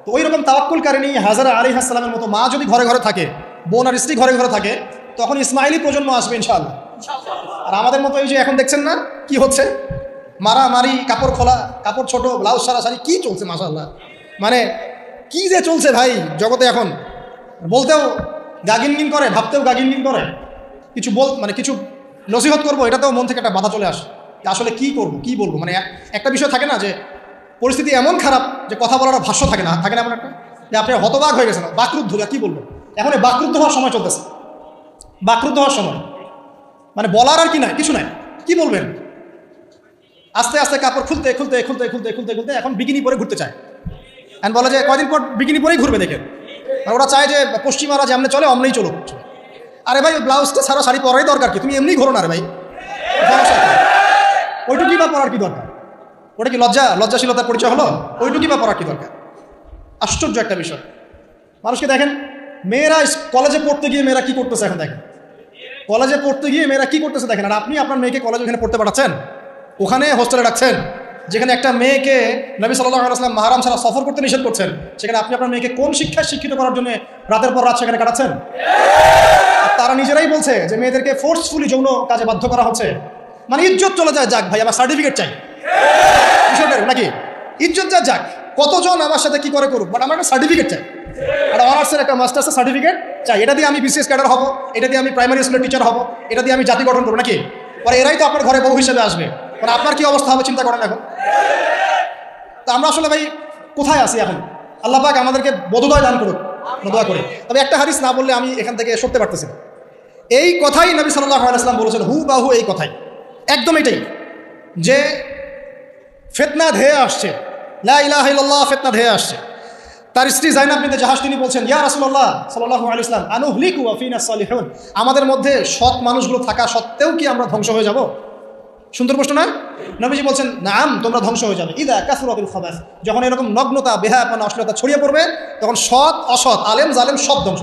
তো ওই রকম তাওয়াক্কুলকারিনী হাজরা আলাইহিস সালামের মতো মা যদি ঘরে ঘরে থাকে, বোন আর স্ত্রী ঘরে ঘরে থাকে, তখন ইসমাইলি প্রজন্ম আসবে ইনশাআল্লাহ। আর আমাদের মতো এই যে এখন দেখছেন না কি হচ্ছে, মারামারি, কাপড় খোলা, কাপড় ছোট, ব্লাউজ সারা সারি, কি চলছে মাশাআল্লাহ। মানে কি যে চলছে ভাই জগতে, এখন বলতেও গাগিনগিন করে, ভাবতেও গাগিনগিন করে, কিছু কিছু নসিহত করবো এটাতেও মন থেকে একটা বাধা চলে আসে যে আসলে কি করবো, কি বলবো। মানে একটা বিষয় থাকে না যে পরিস্থিতি এমন খারাপ যে কথা বলার ভাষ্য থাকে না এমন একটা, যে আপনি হতবাক হয়ে গেছেন, বাকরুদ্ধ, কি বলবো। এখন এই বাকরুদ্ধ হওয়ার সময় চলতেছে, বাকরুদ্ধ হওয়ার সময়, মানে বলার আর কি নাই, কিছু নাই, কি বলবেন। আস্তে আস্তে কাপড় খুলতে খুলতে খুলতে খুলতে খুলতে খুলতে এখন বিকিনি পরে ঘুরতে চায়, এখন বলে যে কয়দিন পর বিকিনি পরেই ঘুরবে। দেখেন ওরা চায় যে পশ্চিমারা যেমনি চলে অমনি চলুক। আরে ভাই ব্লাউজটা সারা শাড়ি পরাই দরকার কি? তুমি এমনি ঘোরো না রে ভাই, ওইটুকুই বা পরার কি দরকার? ওটা কি লজ্জাশীলতার পরিচয় হলো? ওইটুকুই বা পরার কি দরকার? আশ্চর্য একটা বিষয়। মানুষকে দেখেন, মেয়েরা কলেজে পড়তে গিয়ে মেয়েরা কি করতেছে এখন দেখেন, কলেজে পড়তে গিয়ে মেয়েরা কি করতেছে দেখেন, আর আপনি আপনার মেয়েকে কলেজে ওখানে পড়তে পাঠাচ্ছেন, ওখানে হোস্টেলে রাখছেন, যেখানে একটা মেয়েকে নবী সাল্লাল্লাহু আলাইহি ওয়াসাল্লাম মাহরাম ছাড়া সফর করতে নিষেধ করছেন, সেখানে আপনি আপনার মেয়েকে কোন শিক্ষায় শিক্ষিত করার জন্য রাতের পর রাত সেখানে কাটাচ্ছেন? আর তারা নিজেরাই বলছে যে মেয়েদেরকে ফোর্সফুলি যৌন কাজে বাধ্য করা হচ্ছে। মানে ইজ্জত চলে যায়, যাক ভাই আমার সার্টিফিকেট চাই, বিষয়টা নাকি ইজ্জত যা যাক, কতজন আমার সাথে কি করে করুক, বাট আমার একটা সার্টিফিকেট চাই, একটা অনার্সের একটা মাস্টার্সের সার্টিফিকেট চাই, এটা দিয়ে আমি বিসিএস ক্যাডার হবো, এটা দিয়ে আমি প্রাইমারি স্কুলের টিচার হবো, এটা দিয়ে আমি জাতি গঠন করবো নাকি? পরে এরাই তো আপনার ঘরে বউ হিসেবে আসবে, মানে আপনার কি অবস্থা হবে চিন্তা করেন এখন। তা আমরা আসলে ভাই কোথায় আছি এখন? আল্লাহ পাক আমাদেরকে বোধোদয় দান করুক, দোয়া করে। তবে একটা হাদিস না বললে আমি এখান থেকে সরতে পারতেছি না। এই কথাই নবী সাল্লাল্লাহু আলাইহি ওয়াসাল্লাম বলেছেন, হু বা হু এই কথাই, একদম এটাই, যে ফিতনা ধেয়ে আসছে, লা ইলাহা ইল্লাল্লাহ, ফিতনা ধেয়ে আসছে। তার স্ত্রী যায়নাব বিনতে জাহাশ তিনি বলছেন, ইয়া রাসূলুল্লাহ সাল্লাল্লাহু আলাইহি ওয়াসাল্লাম আনুহলিকু ওয়া ফিনা সালিহুন, আমাদের মধ্যে সৎ মানুষগুলো থাকা সত্ত্বেও কি আমরা ধ্বংস হয়ে যাব? সুন্দর প্রশ্ন না? নবীজি বলছেন, নাম, তোমরা ধ্বংস হয়ে যাবে। ইদা কাসরাতুল খাবাস, যখন এরকম নগ্নতা, বেহায়াপনা, অশ্লীলতা ছড়িয়ে পড়বে, তখন সৎ অসৎ, আলেম জালেম সব ধ্বংস,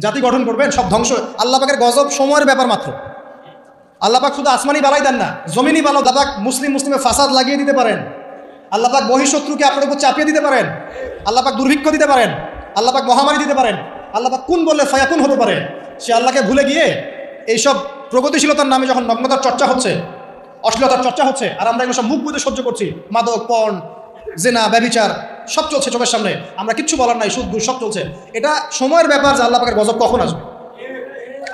জাতি গঠন করবেন সব ধ্বংস। আল্লাহ পাকের গজব সময়ের ব্যাপার মাত্র। আল্লাহ পাক শুধু আসমানি বালাই দেন না, জমিনি বালাও। আল্লাহ পাক মুসলিমে ফাসাদ লাগিয়ে দিতে পারেন, আল্লাহ পাক বহিঃশত্রুকে আপনার উপর চাপিয়ে দিতে পারেন, আল্লাহ পাক দুর্ভিক্ষ দিতে পারেন, আল্লাহ পাক মহামারী দিতে পারেন, আল্লাহ পাক কুন বললে ফায়াকুন হতে পারে। সে আল্লাহকে ভুলে গিয়ে এইসব প্রগতিশীলতার নামে যখন নগ্নতার চর্চা হচ্ছে, অশ্লীলতার চর্চা হচ্ছে, আর আমরা এগুলো সব মুখ বুঝে সহ্য করছি, মাদক, পর্ন, জেনা, ব্যভিচার সব চলছে চোখের সামনে, আমরা কিচ্ছু বলার নাই, সুদ সব চলছে। এটা সময়ের ব্যাপার যে আল্লাহ পাকের গজব কখন আসবে।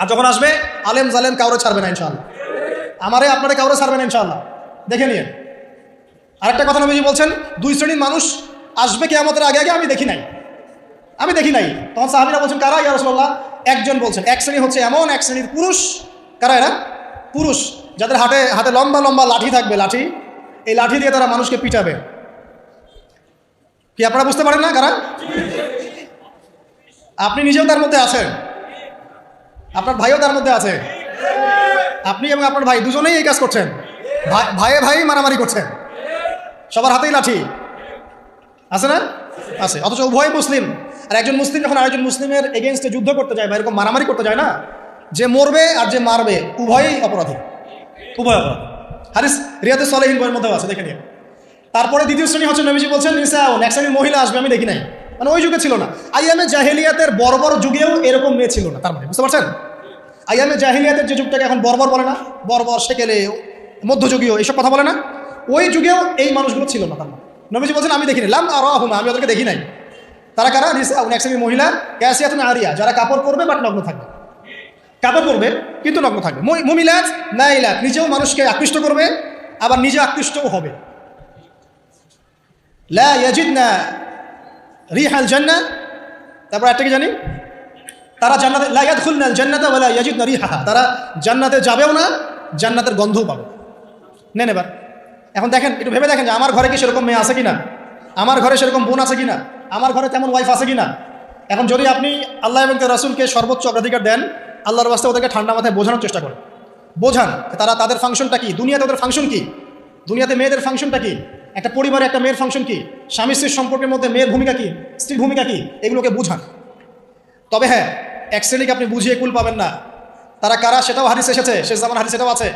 আর যখন আসবে, আলেম জালেম কাউরে ছাড়বে না ইনশাআল্লাহ, আমারে আপনারে কাউরে ছাড়বে না ইনশাআল্লাহ, দেখে নিয়ে। আরেকটা কথা নবীজি বলছেন, দুই শ্রেণীর মানুষ আসবে কিয়ামতের আগে আগে, আমি দেখি নাই। তখন সাহাবীরা বলছেন, কারা ইয়া রাসূলুল্লাহ? একজন বলছেন, এক শ্রেণী হচ্ছে এমন এক শ্রেণীর পুরুষ, কারা এরা? পুরুষ, যাদের হাতে লম্বা লম্বা লাঠি থাকবে, লাঠি, এই লাঠি দিয়ে তারা মানুষকে পিটাবে। কি আপনারা বুঝতে পারেন না কারা? আপনি নিজেও তার মধ্যে আছেন, আপনার ভাইও তার মধ্যে আছে, আপনি এবং আপনার ভাই দুজনেই এই কাজ করছেন, ভাইয়ে ভাই মারামারি করছেন, সবার হাতেই লাঠি আছে না? আছে। অথচ উভয় মুসলিম, আর একজন মুসলিম যখন আরেকজন মুসলিমের এগেনস্টে যুদ্ধ করতে যায় বা এরকম মারামারি করতে যায় না, যে মরবে আর যে মারবে উভয়ই অপরাধী, উভয় অপরাধী। হাদিস রিয়াদুস সালিহিন বইয়ের মধ্যেও আছে, দেখে নিন। তারপরে দ্বিতীয় শ্রেণী হচ্ছে, নবীজি বলছেন নিসাউন, এক শ্রেণীর মহিলা আসবে, আমি দেখি নাই, মানে ওই যুগে ছিল না। আইয়ামে জাহেলিয়াতের বর্বর যুগেও এরকম মেয়ে ছিল না। তার মানে বুঝতে পারছেন, আইয়ামে জাহেলিয়াতের যে যুগটাকে এখন বর্বর বলে না, বর্বর, সেকেলে, মধ্যযুগীয় এইসব কথা বলে না, ওই যুগেও এই মানুষগুলো ছিল না। তার মানে নবীজি বলছেন, আমি দেখিনি, লাম আরাহুমা, আমি ওদেরকে দেখি নাই। তারা কারা? নিসাউন, এক শ্রেণীর মহিলা, কাসিয়াতুন আরিয়া, যারা কাপড় পরবে বাট নগ্ন থাকবে, কাপড় পরবে কিন্তু নগ্ন থাকবে। মুমিলাত মাইলাত, নিজেও মানুষকে আকৃষ্ট করবে আবার নিজে আকৃষ্টও হবে। লা ইয়াজিদনা রিহাল জান্নাহ, তারপর একটা কি জানি, তারা জান্নাতে, লা ইয়াদখুলনাল জান্নাতা ওয়া লা ইয়াজিদনা রিহাহা, তারা জান্নাতে যাবেও না, জান্নাতের গন্ধও পাবে। নেন এবার এখন দেখেন, একটু ভেবে দেখেন যে আমার ঘরে কি সেরকম মেয়ে আছে কিনা, আমার ঘরে সেরকম বোন আছে কিনা, আমার ঘরে তেমন ওয়াইফ আছে কিনা। এখন যদি আপনি আল্লাহ এবং তার রাসূলকে সর্বোচ্চ অগ্রাধিকার দেন, আল্লাহর রাস্তায় ওদেরকে ঠান্ডা মাথায় বোঝানোর চেষ্টা করেন, বোঝান তারা তাদের ফাংশনটা কি, দুনিয়াতে ওদের ফাংশন কি, দুনিয়াতে মেয়েদের ফাংশনটা কি, একটা পরিবারে একটা মেয়ের ফাংশন কি, স্বামী স্ত্রীর সম্পর্কের মধ্যে মেয়ের ভূমিকা কি, স্ত্রীর ভূমিকা কি, এগুলোকে বুঝান। তবে হ্যাঁ, এক শ্রেণীকে আপনি বুঝিয়ে কুল পাবেন না। তারা কারা সেটাও হাদিস এসেছে, শেষ জামান হাদিস সেটাও আছে।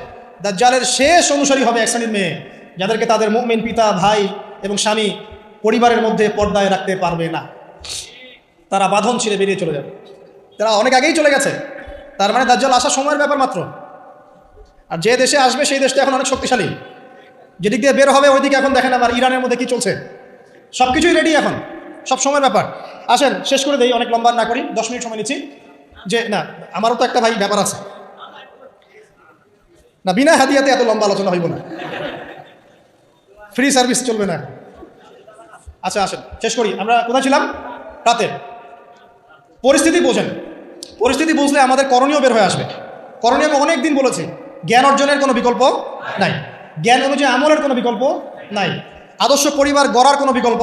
দাজ্জালের শেষ অনুসারী হবে এক শ্রেণীর মেয়ে, যাদেরকে তাদের মুমিন পিতা, ভাই এবং স্বামী পরিবারের মধ্যে পর্দায় রাখতে পারবে না, তারা বাঁধন ছিঁড়ে বেরিয়ে চলে যাবে। তারা অনেক আগেই চলে গেছে, তার মানে দাজ্জাল আসার সময়ের ব্যাপার মাত্র। আর যে দেশে আসবে সেই দেশটা এখন অনেক শক্তিশালী, যেদিক দিয়ে বের হবে ওইদিকে এখন দেখেন আবার ইরানের মধ্যে কি চলছে, সব কিছুই রেডি, এখন সব সময়ের ব্যাপার। আসেন শেষ করে দেই, অনেক লম্বা না করি, 10 মিনিট সময় নিচ্ছি। যে না, আমারও তো একটা ভাই ব্যাপার আছে না, বিনা হাদিয়াতে এত লম্বা আলোচনা হইব না, ফ্রি সার্ভিস চলবে না। আচ্ছা আসেন শেষ করি। আমরা কোথায় ছিলাম? রাতের পরিস্থিতি বোঝেন, পরিস্থিতি বুঝলে আমাদের করণীয় বের হয়ে আসবে। করণীয় আমি অনেক দিন বলেছি, জ্ঞান অর্জনের কোনো বিকল্প নাই, জ্ঞান অনুযায়ী আমলের কোনো বিকল্প নাই, আদর্শ পরিবার গড়ার কোনো বিকল্প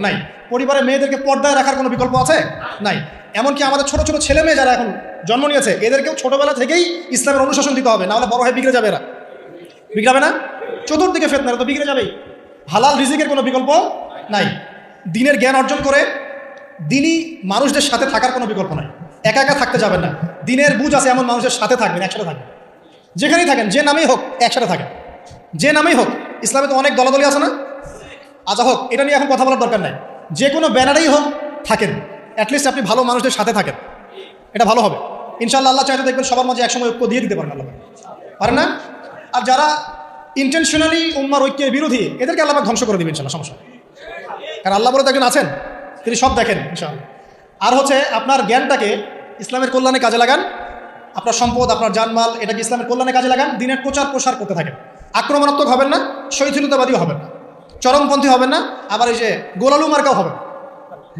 নাই, পরিবারের মেয়েদেরকে পর্দায় রাখার কোনো বিকল্প আছে? নাই। এমনকি আমাদের ছোট ছোট ছেলে মেয়ে যারা এখন জন্ম নিয়েছে, এদেরকেও ছোটবেলা থেকেই ইসলামের অনুশাসন দিতে হবে, নাহলে বড় হয়ে বিগড়ে যাবে। এরা বিগড়াবে না? চতুর্দিকে ফিতনা, তো বিগড়ে যাবেই। হালাল রিজিকের কোনো বিকল্প নাই। দিনের জ্ঞান অর্জন করে দিনই মানুষদের সাথে থাকার কোনো বিকল্প নাই, একা একা থাকতে যাবেন না। দিনের বুঝ আছে এমন মানুষের সাথে থাকবেন, একসাথে থাকবেন, যেখানেই থাকেন, যে নামেই হোক একসাথে থাকেন, যে নামেই হোক। ইসলামে তো অনেক দলাদলি আছে না? আচ্ছা হোক, এটা নিয়ে এখন কথা বলার দরকার নাই। যে কোনো ব্যানারেই হোক থাকেন, অ্যাটলিস্ট আপনি ভালো মানুষদের সাথে থাকেন, এটা ভালো হবে ইনশাআল্লাহ। আল্লাহ চাইতে দেখবেন সবার মাঝে একসময় ঐক্য দিয়ে দিতে পারেন, আল্লাহ পারেন না? আর যারা ইন্টেনশনালি উম্মার ঐক্যের বিরোধী, এদেরকে আল্লাহ ধ্বংস করে দিবেন ইনশাআল্লাহ, সমস্যা। কারণ আল্লাহ বলে তো একজন আছেন, তিনি সব দেখেন ইনশাআল্লাহ। আর হচ্ছে আপনার জ্ঞানটাকে ইসলামের কল্যাণে কাজে লাগান, আপনার সম্পদ, আপনার জানমাল, এটাকে ইসলামের কল্যাণে কাজে লাগান, দিনের প্রচার প্রসার করতে থাকেন। আক্রমণাত্মক হবেন না, শৈথিলতাবাদীও হবেন না, চরমপন্থী হবেন না, আবার এই যে গোলালু মার্কাও হবেন।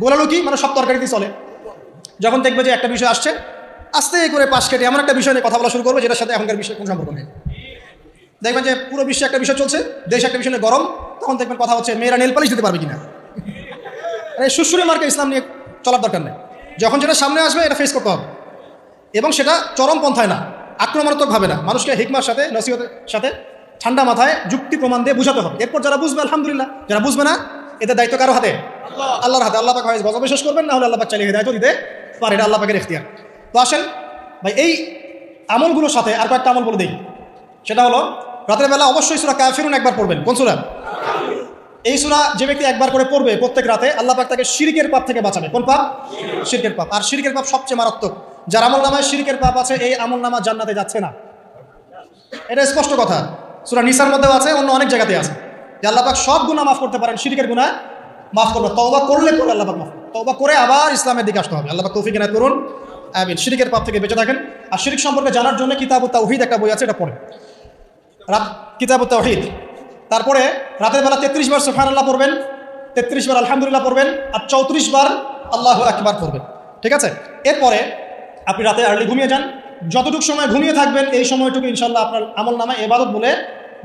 গোলালু কি মানে সব তরকারিতে চলে। যখন দেখবে যে একটা বিষয় আসছে, আস্তে করে পাশ কেটে এমন একটা বিষয় নিয়ে কথা বলা শুরু করবে যেটার সাথে এখনকার বিষয় কোনো সম্পর্ক নেই। দেখবেন যে পুরো বিশ্বে একটা বিষয় চলছে, দেশ একটা বিষয় নিয়ে গরম, তখন দেখবেন কথা হচ্ছে মেয়েরা নেল পালিশ দিতে পারবে কিনা। সুশ্রী মার্কে ইসলাম নিয়ে চলার দরকার নেই। যখন যেটা সামনে আসবে এটা ফেস করতে হবে, এবং সেটা চরমপন্থায় না, আক্রমণাত্মকভাবে না, মানুষকে হিকমার সাথে, নসিহতের সাথে ঠান্ডা মাথায় যুক্তি প্রমাণ দিয়ে বুঝাতে হবে। এরপর যারা বুঝবে আলহামদুলিল্লাহ, যারা বুঝবে না এদের দায়িত্ব কারো হাতে? আল্লাহর হাতে। আল্লাহ পাক হয় গজবে শেষ করবেন, না হলে আল্লাহ পাক চালিয়ে দায়িত্ব দিতে পারে, এটা আল্লাহ পাকের ইখতিয়ার। তো আসেন ভাই, এই আমলগুলোর সাথে আর কয়েকটা আমল বলে দিই। সেটা হলো রাতের বেলা অবশ্যই সূরা কাফিরুন একবার পড়বেন। কোন সূরা? এই সূরা যে ব্যক্তি একবার করে পড়বে প্রত্যেক রাতে, আল্লাহ পাক তাকে শিরকের পাপ থেকে বাঁচাবে। কোন পাপ? শিরকের পাপ। আর শিরকের পাপ সবচেয়ে মারাত্মক। যার আমল নামায় শিরকের পাপ আছে, এই আমল নামা জান্নাতে যাচ্ছে না, এটা স্পষ্ট কথা। সূরা নিসার মধ্যেও আছে, অন্য অনেক জায়গাতে আছে যে আল্লাহ পাক সব গুনাহ মাফ করতে পারেন, শিরকের গুনাহ মাফ করবে তওবা করলে পরে আল্লাহ পাক মাফ করবে। তওবা করে আবার ইসলামের দিকে আসতে হবে। আল্লাহ পাক তৌফিক এনায়েত করুন, আমিন। শিরকের পাপ থেকে বেঁচে থাকেন। আর শিরক সম্পর্কে জানার জন্য কিতাবুত তাওহীদ একটা বই আছে, এটা পড়েন, কিতাবুত তাওহীদ। তারপরে রাতের বেলা 33 বার সুবহানাল্লাহ পড়বেন, 33 বার আলহামদুলিল্লাহ পড়বেন, আর 34 বার আল্লাহু আকবার পড়বেন, ঠিক আছে? এরপরে আপনি রাতে আর্লি ঘুমিয়ে যান। যতটুকু সময় ঘুমিয়ে থাকবেন এই সময়টুকু ইনশাআল্লাহ আপনার আমল নামায় ইবাদত বলে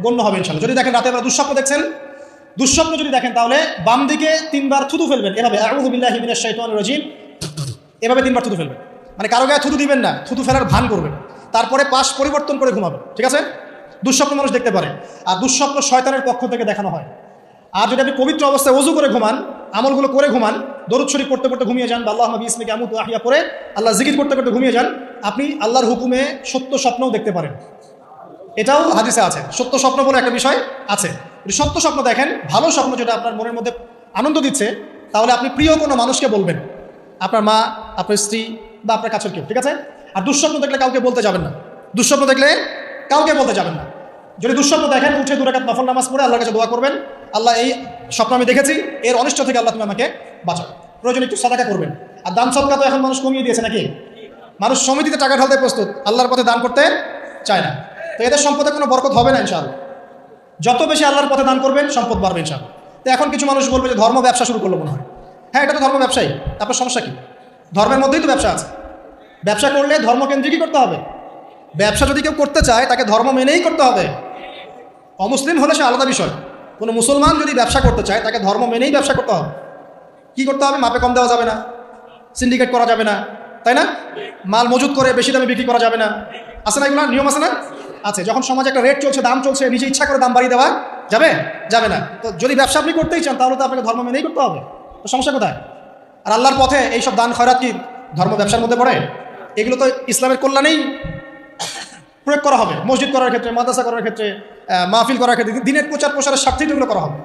গণ্য হবে ইনশাআল্লাহ। যদি দেখেন রাতে বেলা দুঃস্বপ্ন দেখছেন, দুঃস্বপ্ন যদি দেখেন তাহলে বাম দিকে 3 বার থুতু ফেলবেন, এভাবে আউযু বিল্লাহি মিনাশ শাইতানির রাজিম, এভাবে 3 বার থুতু ফেলবেন। মানে কারো গায়ে থুতু দিবেন না, থুতু ফেলার ভান করবেন। তারপরে পাশ পরিবর্তন করে ঘুমাবেন, ঠিক আছে? দুঃস্বপ্ন মানুষ দেখতে পারে, আর দুঃস্বপ্ন শয়তানের পক্ষ থেকে দেখানো হয়। আর যদি আপনি পবিত্র অবস্থায় ওযু করে ঘুমান, আমলগুলো করে ঘুমান, দরুদ শরীফ পড়তে পড়তে ঘুমিয়ে যান, বা আল্লাহুম্মা বিসমিকা আমুতু ওয়া আহইয়া পড়ে আল্লাহ জিকির করতে করতে ঘুমিয়ে যান, আপনি আল্লাহর হুকুমে সত্য স্বপ্নও দেখতে পারেন। এটাও হাদিসে আছে, সত্য স্বপ্ন বলে একটা বিষয় আছে। যদি সত্য স্বপ্ন দেখেন, ভালো স্বপ্ন যেটা আপনার মনের মধ্যে আনন্দ দিচ্ছে, তাহলে আপনি প্রিয় কোনো মানুষকে বলবেন, আপনার মা, আপনার স্ত্রী, বা আপনার কাছের কেউ, ঠিক আছে? আর দুঃস্বপ্ন দেখলে কাউকে বলতে যাবেন না, দুঃস্বপ্ন দেখলে কাউকে বলতে যাবেন না। যদি দুঃস্বপ্ন দেখেন, উঠে 2 রাকাত নফল নামাজ পড়ে আল্লাহর কাছে দোয়া করবেন, আল্লাহ এই স্বপ্ন আমি দেখেছি, এর অনিষ্ট থেকে আল্লাহ তুমি আমাকে বাঁচাও। প্রয়োজন একটু সাদাকা করবেন। আর দান সদকা তো এখন মানুষ কমিয়ে দিয়েছে নাকি? মানুষ সমিতিতে টাকা ঢালতে প্রস্তুত, আল্লাহর পথে দান করতে চায় না। তো এদের সম্পদে কোনো বরকত হবে না ইনশাআল্লাহ। যত বেশি আল্লাহর পথে দান করবেন সম্পদ বাড়বে ইনশাআল্লাহ। তো এখন কিছু মানুষ বলবে যে ধর্ম ব্যবসা শুরু করলো মনে হয়। হ্যাঁ, এটা তো ধর্ম ব্যবসায়ী, আপনার সমস্যা কি? ধর্মের মধ্যেই তো ব্যবসা আছে। ব্যবসা করলে ধর্মকেন্দ্রিকই করতে হবে। ব্যবসা যদি কেউ করতে চায় তাকে ধর্ম মেনেই করতে হবে। অমুসলিম হলে সে আলাদা বিষয়। কোনো মুসলমান যদি ব্যবসা করতে চায় তাকে ধর্ম মেনেই ব্যবসা করতে হবে। কি করতে হবে? মাপে কম দেওয়া যাবে না, সিন্ডিকেট করা যাবে না, তাই না? মাল মজুত করে বেশি দামে বিক্রি করা যাবে না, আছে না? এগুলো নিয়ম আছে না? আছে। যখন সমাজে একটা রেট চলছে, দাম চলছে, নিজে ইচ্ছা করে দাম বাড়িয়ে দেওয়া যাবে? যাবে না। তো যদি ব্যবসা আপনি করতেই চান তাহলে তো আপনাকে ধর্ম মেনেই করতে হবে। তো সমস্যা কোথায়? আর আল্লাহর পথে এইসব দান খয়রাত কি ধর্ম ব্যবসার মধ্যে পড়ে? এগুলো তো ইসলামের কল্যাণেই প্রয়োগ করা হবে। মসজিদ করার ক্ষেত্রে, মাদ্রাসা করার ক্ষেত্রে, মাহফিল করার ক্ষেত্রে, দিনের প্রচার প্রসারের স্বার্থেই এগুলো করা হবে।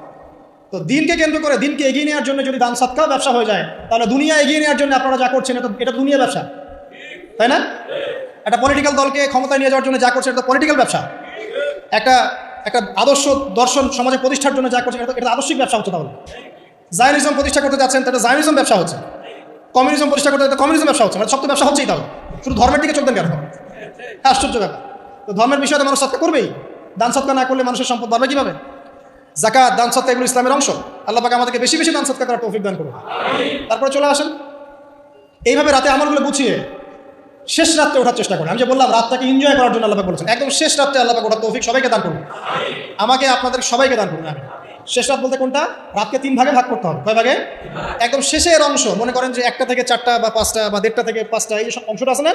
তো দিনকে কেন্দ্র করে, দিনকে এগিয়ে নেওয়ার জন্য যদি দান সৎকাও ব্যবসা হয়ে যায়, তাহলে দুনিয়া এগিয়ে নেওয়ার জন্য আপনারা যা করছেন এটা দুনিয়া ব্যবসা, তাই না? একটা পলিটিক্যাল দলকে ক্ষমতায় নিয়ে যাওয়ার জন্য যা করছে এটা পলিটিক্যাল ব্যবসা। একটা আদর্শ দর্শন সমাজে প্রতিষ্ঠার জন্য যা করছে এটা আদর্শিক ব্যবসা হচ্ছে। তাহলে জায়নিজম প্রতিষ্ঠা করতে যাচ্ছেন, তাহলে জায়নিজম ব্যবসা হচ্ছে। কমিউনিজম প্রতিষ্ঠা করতে কমিউনিজম ব্যবসা হচ্ছে। মানে সব তো ব্যবসা হচ্ছেই। তাহলে শুধু ধর্মের দিকে চলতেন কেন? আশ্চর্য ব্যাপার। তো ধর্মের বিষয়ে মানুষ সৎকা করবেই। দান সৎকা না করলে মানুষের সম্পদ বাড়বে কীভাবে? যাকাত, দান সৎকা এগুলো ইসলামের অংশ। আল্লাহ পাক আমাদেরকে বেশি বেশি দান সৎকা করার তৌফিক দান করুন। তারপরে চলে আসেন, এইভাবে রাতে আমলগুলো গুছিয়ে শেষ রাত্রে ওঠার চেষ্টা করেন। আমি যে বললাম রাতটাকে এনজয় করার জন্য আল্লাহ পাক বলেছেন, একদম শেষ রাত্রে আল্লাহ পাক ওঠার তৌফিক সবাইকে দান করুন। আমাকে, আপনাদের সবাইকে দান করুন। আমি শেষ রাত বলতে কোনটা? রাতকে 3 ভাগে ভাগ করতে হবে। কয় ভাগে? একদম শেষের অংশ। মনে করেন যে 1টা থেকে 4টা বা 5টা বা 1.5টা থেকে 5টা, এই অংশটা আছে না,